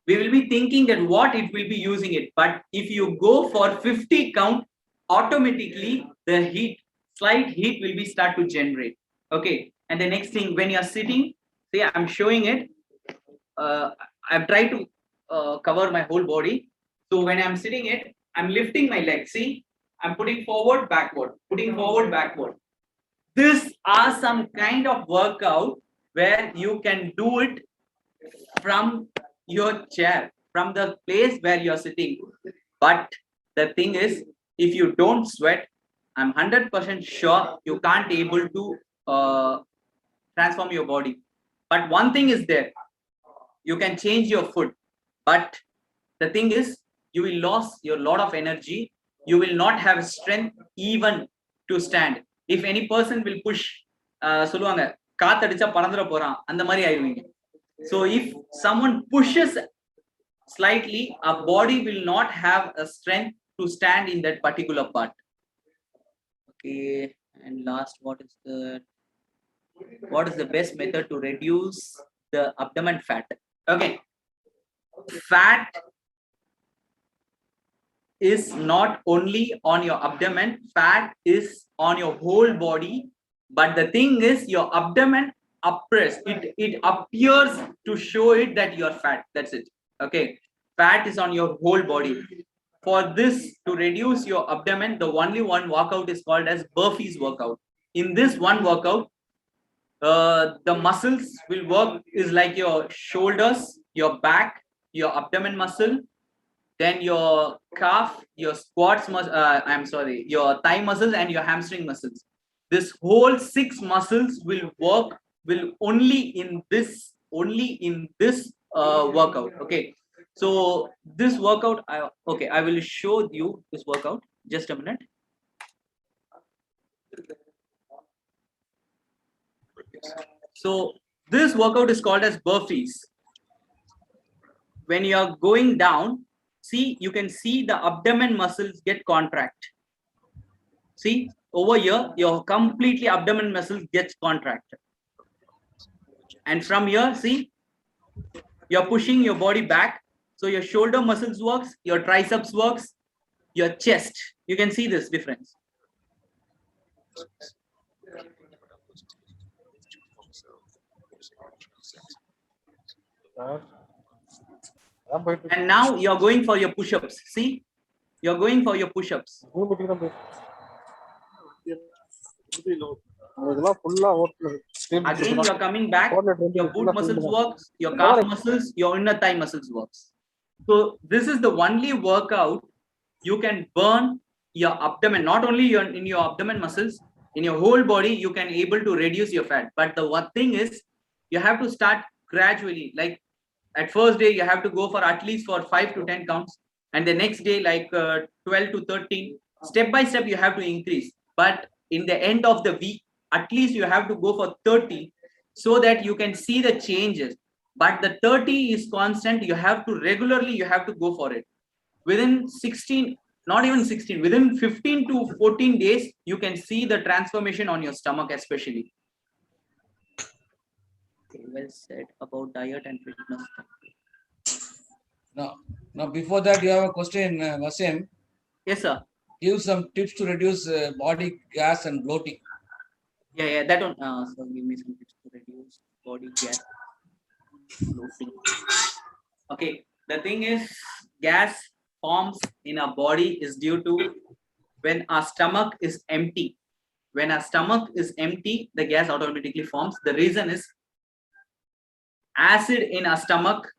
Speaker 2: We will be thinking that what it will be using it, but if you go for 50 count, automatically the slight heat will be start to generate, okay. And the next thing, when you are sitting, see, I'm showing it. I've tried to cover my whole body. So when I'm sitting it, I'm lifting my leg. See, I'm putting forward, backward, putting forward, backward. These are some kind of workout where you can do it from your chair, from the place where you're sitting. But the thing is, if you don't sweat, I'm 100% sure you can't able to transform your body. But one thing is there, you can change your food. But the thing is, you will lose your lot of energy. You will not have strength even to stand. If any person will push, சொல்லுவாங்க காத்தடிச்சா பறந்துற போறான் அந்த மாதிரி ஆயிருவீங்க. So if someone pushes slightly, our body will not have a strength to stand in that particular part. Okay, and last, what is the best method to reduce the abdomen fat? Okay, fat is not only on your abdomen, fat is on your whole body. But the thing is, your abdomen it appears to show it that you are fat. That's it. Okay, fat is on your whole body. For this, to reduce your abdomen, the only one workout is called as Burpees workout. In this one workout, the muscles will work is like your shoulders, your back, your abdomen muscle, then your calf, your squats your thigh muscles and your hamstring muscles. This whole 6 muscles will work only in this workout. Okay, so this workout, I will show you this workout. Just a minute. So this workout is called as burpees. When you are going down, see, you can see the abdomen muscles get contract. See, over here, your completely abdomen muscles gets contracted. And from here, see, you're pushing your body back. So your shoulder muscles works, your triceps works, your chest. You can see this difference. And now you're going for your push-ups. See, you're going for your push-ups. Again, you're coming back, your boot muscles works, your calf muscles, your inner thigh muscles works. So this is the only workout you can burn your abdomen, not only in your abdomen muscles, in your whole body you can able to reduce your fat. But the one thing is, you have to start gradually. Like at first day you have to go for at least for 5 to 10 counts, and the next day like 12 to 13. Step by step you have to increase, but in the end of the week at least you have to go for 30, so that you can see the changes. But the 30 is constant, you have to regularly, you have to go for it. Within 16, not even 16, within 15 to 14 days you can see the transformation on your stomach especially. Okay, well said about diet and fitness.
Speaker 1: Now before that, you have a question, Wasim.
Speaker 2: Yes sir.
Speaker 1: Give some tips to reduce body gas and bloating.
Speaker 2: Yeah, that one. So give me some tips to reduce body gas bloating. Okay, the thing is, gas forms in our body is due to when our stomach is empty. When our stomach is empty, the gas automatically forms. The reason is acid in our stomach,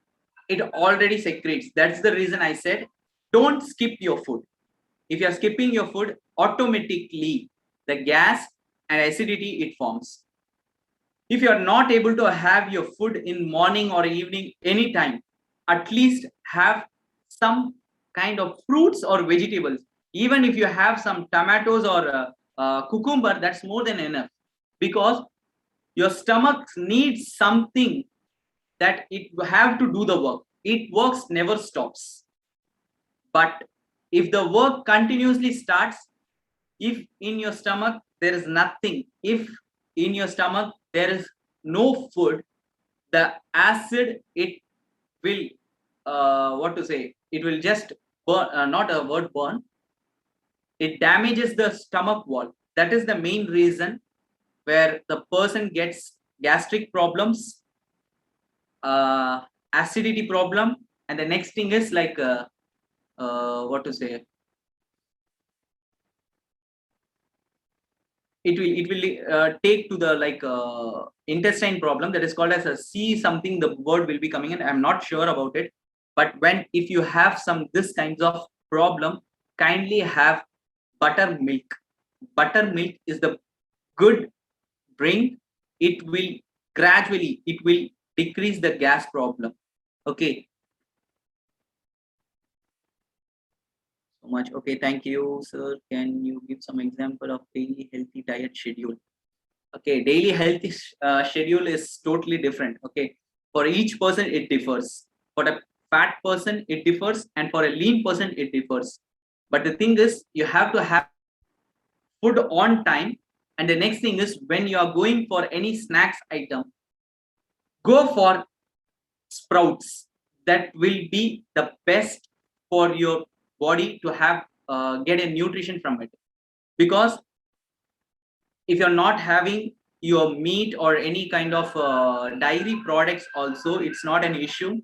Speaker 2: it already secretes. That's the reason I said don't skip your food. If you are skipping your food, automatically the gas and acidity it forms. If you are not able to have your food in morning or evening anytime, at least have some kind of fruits or vegetables. Even if you have some tomatoes or cucumber, that's more than enough, because your stomach needs something that it have to do the work. It works never stops. But if the work continuously starts, if in your stomach there is nothing, if in your stomach there is no food, the acid it will what to say, it will just burn, not a word burn, it damages the stomach wall. That is the main reason where the person gets gastric problems, acidity problem, and the next thing is like what to say, it will take to the like intestine problem, that is called as a C something, the word will be coming in, I'm not sure about it. But when if you have some this kinds of problem, kindly have buttermilk. Buttermilk is the good drink. It will gradually, it will decrease the gas problem. Okay, so much. Okay, thank you sir. Can you give some example of daily healthy diet schedule? Okay, daily healthy schedule is totally different. Okay, for each person it differs. For a fat person it differs, and for a lean person it differs. But the thing is, you have to have food on time. And the next thing is, when you are going for any snacks item, go for sprouts. That will be the best for your body to have get a nutrition from it. Because if you're not having your meat or any kind of dairy products also, it's not an issue.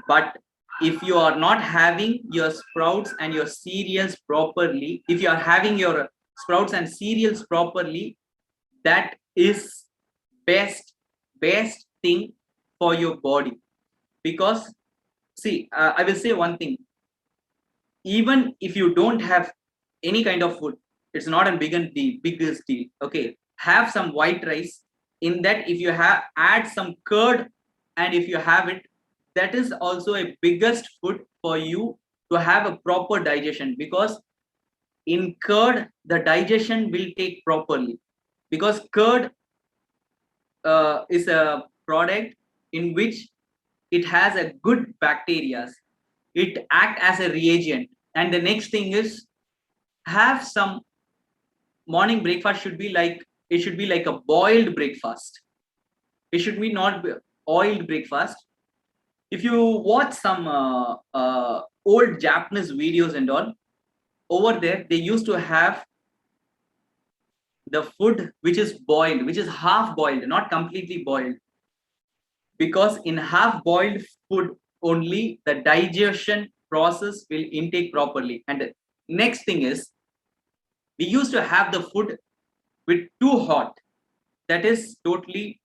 Speaker 2: But if you are not having your sprouts and your cereals properly, if you are having your sprouts and cereals properly, that is best thing for your body. Because see, I will say one thing, even if you don't have any kind of food, it's not a biggest deal. Okay, have some white rice. In that, if you have add some curd, and if you have it, that is also a biggest food for you to have a proper digestion. Because in curd the digestion will take properly, because curd is a product in which it has a good bacteria. It act as a reagent. And the next thing is, have some morning breakfast should be like, it should be like a boiled breakfast. It should be not oiled breakfast. If you watch some old Japanese videos and all, over there they used to have the food which is boiled, which is half boiled, not completely boiled. Because in half boiled food only the digestion process will intake properly. And the next thing is, we used to have the food with too hot. That is totally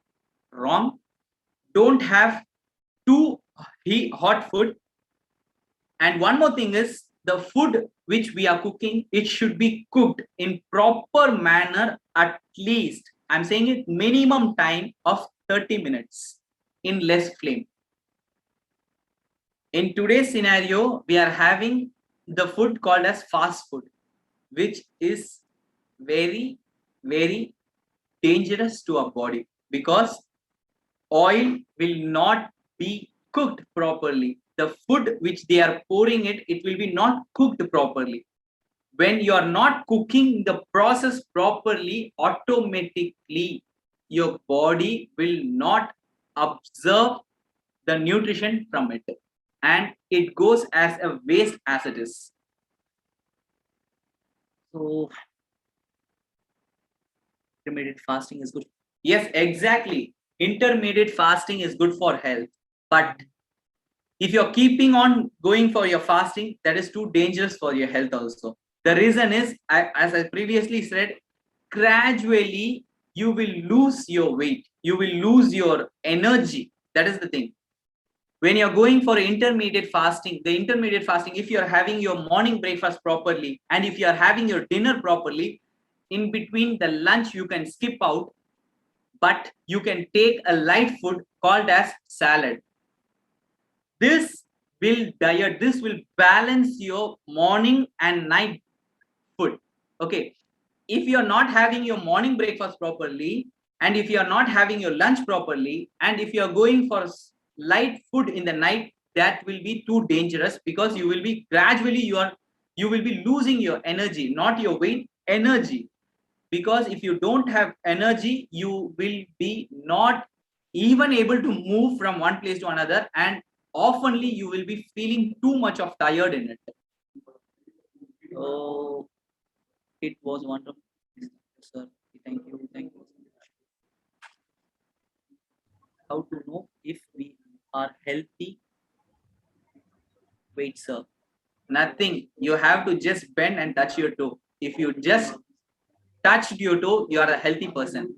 Speaker 2: wrong. Don't have too hot food. And one more thing is, the food which we are cooking, it should be cooked in proper manner, at least, I'm saying it, minimum time of 30 minutes in less flame. In today's scenario, we are having the food called as fast food, which is very, very dangerous to our body, because oil will not be cooked properly. The food which they are pouring it, it will be not cooked properly. When you are not cooking the process properly, automatically your body will not absorb the nutrition from it, and it goes as a waste as it is. So intermittent fasting is good. Yes, exactly. Intermittent fasting is good for health. But if you're keeping on going for your fasting, that is too dangerous for your health also. The reason is, as I previously said, gradually you will lose your weight. You will lose your energy. That is the thing. When you're going for intermediate fasting, the intermediate fasting, if you're having your morning breakfast properly, and if you're having your dinner properly, in between the lunch you can skip out, but you can take a light food called as salad. This this will balance your morning and night food. Okay, if you're not having your morning breakfast properly, and if you're not having your lunch properly, and if you're going for light food in the night, that will be too dangerous, because you will be gradually you will be losing your energy, not your weight, energy. Because if you don't have energy, you will be not even able to move from one place to another, and oftenly you will be feeling too much of tired in it. Oh, it was wonderful, sir. Thank you. How to know if we are healthy? Wait, sir. Nothing. You have to just bend and touch your toe. If you just touched your toe, you are a healthy person.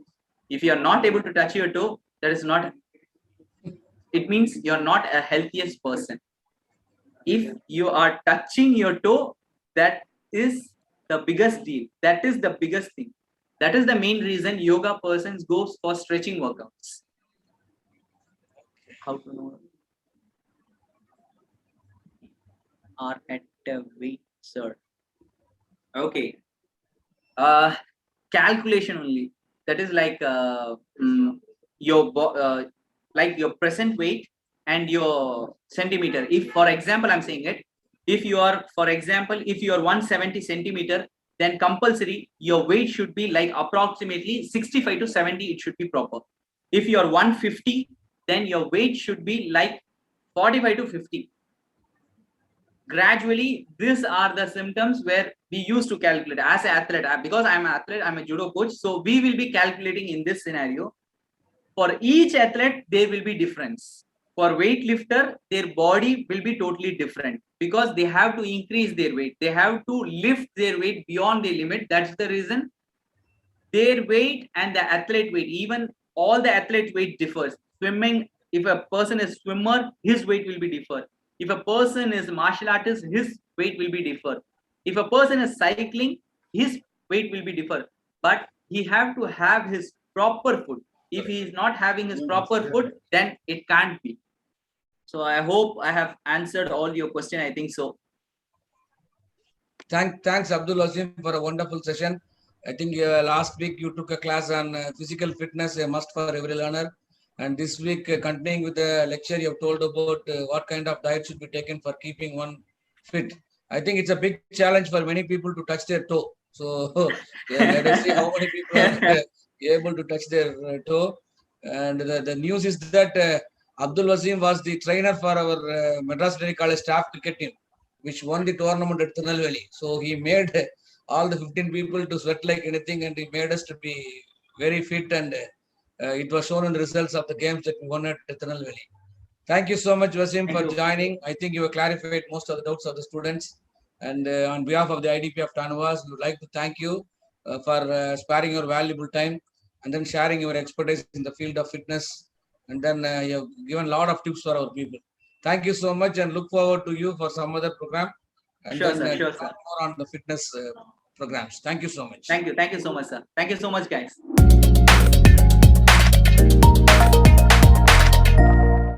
Speaker 2: If you are not able to touch your toe, that is not, it means you're not a healthiest person. If you are touching your toe, that is the biggest deal. That is the biggest thing. That is the main reason yoga persons goes for stretching workouts. How to know are at a weight, sir? Okay. Calculation only. That is like your like your present weight and your centimeter. If, for example, I'm saying it, if you are, for example, if you are 170 centimeter, then compulsory your weight should be like approximately 65 to 70. It should be proper. If you are 150, then your weight should be like 45 to 50. Gradually, these are the symptoms where we used to calculate as an athlete. Because I'm an athlete, I'm a judo coach, so we will be calculating in this scenario. For each athlete, there will be difference. For weightlifter, their body will be totally different, because they have to increase their weight, they have to lift their weight beyond the limit. That's the reason their weight and the athlete weight, even all the athlete weight differs. Swimming, if a person is swimmer, his weight will be differ. If a person is martial artist, his weight will be differ. If a person is cycling, his weight will be differ. But he have to have his proper food. If he is not having his proper food, then it can't be. So I hope I have answered all your question. I think so.
Speaker 1: Thanks, Abdul Wasim, for a wonderful session. I think last week you took a class on physical fitness, a must for every learner. And this week, continuing with the lecture, you have told about what kind of diet should be taken for keeping one fit. I think it's a big challenge for many people to touch their toe. So let us see how many people are able to touch their toe. And the news is that Abdul Wasim was the trainer for our Madras Degree College staff cricket team, which won the tournament at Tirunelveli. So he made all the 15 people to sweat like anything, and he made us to be very fit, and it was shown in the results of the games that we won at Tirunelveli. Thank you so much, Wasim, for joining. I think you have clarified most of the doubts of the students. And on behalf of the IDP of TANUVAS, we would like to thank you. for sparing your valuable time and then sharing your expertise in the field of fitness. And then you have given a lot of tips for our people. Thank you so much, and look forward to you for some other program. And
Speaker 2: Sure,
Speaker 1: then
Speaker 2: sir. Sure,
Speaker 1: talk
Speaker 2: sir.
Speaker 1: more on the fitness programs. Thank you so much.
Speaker 2: Thank you. Thank you so much, sir. Thank you so much, guys.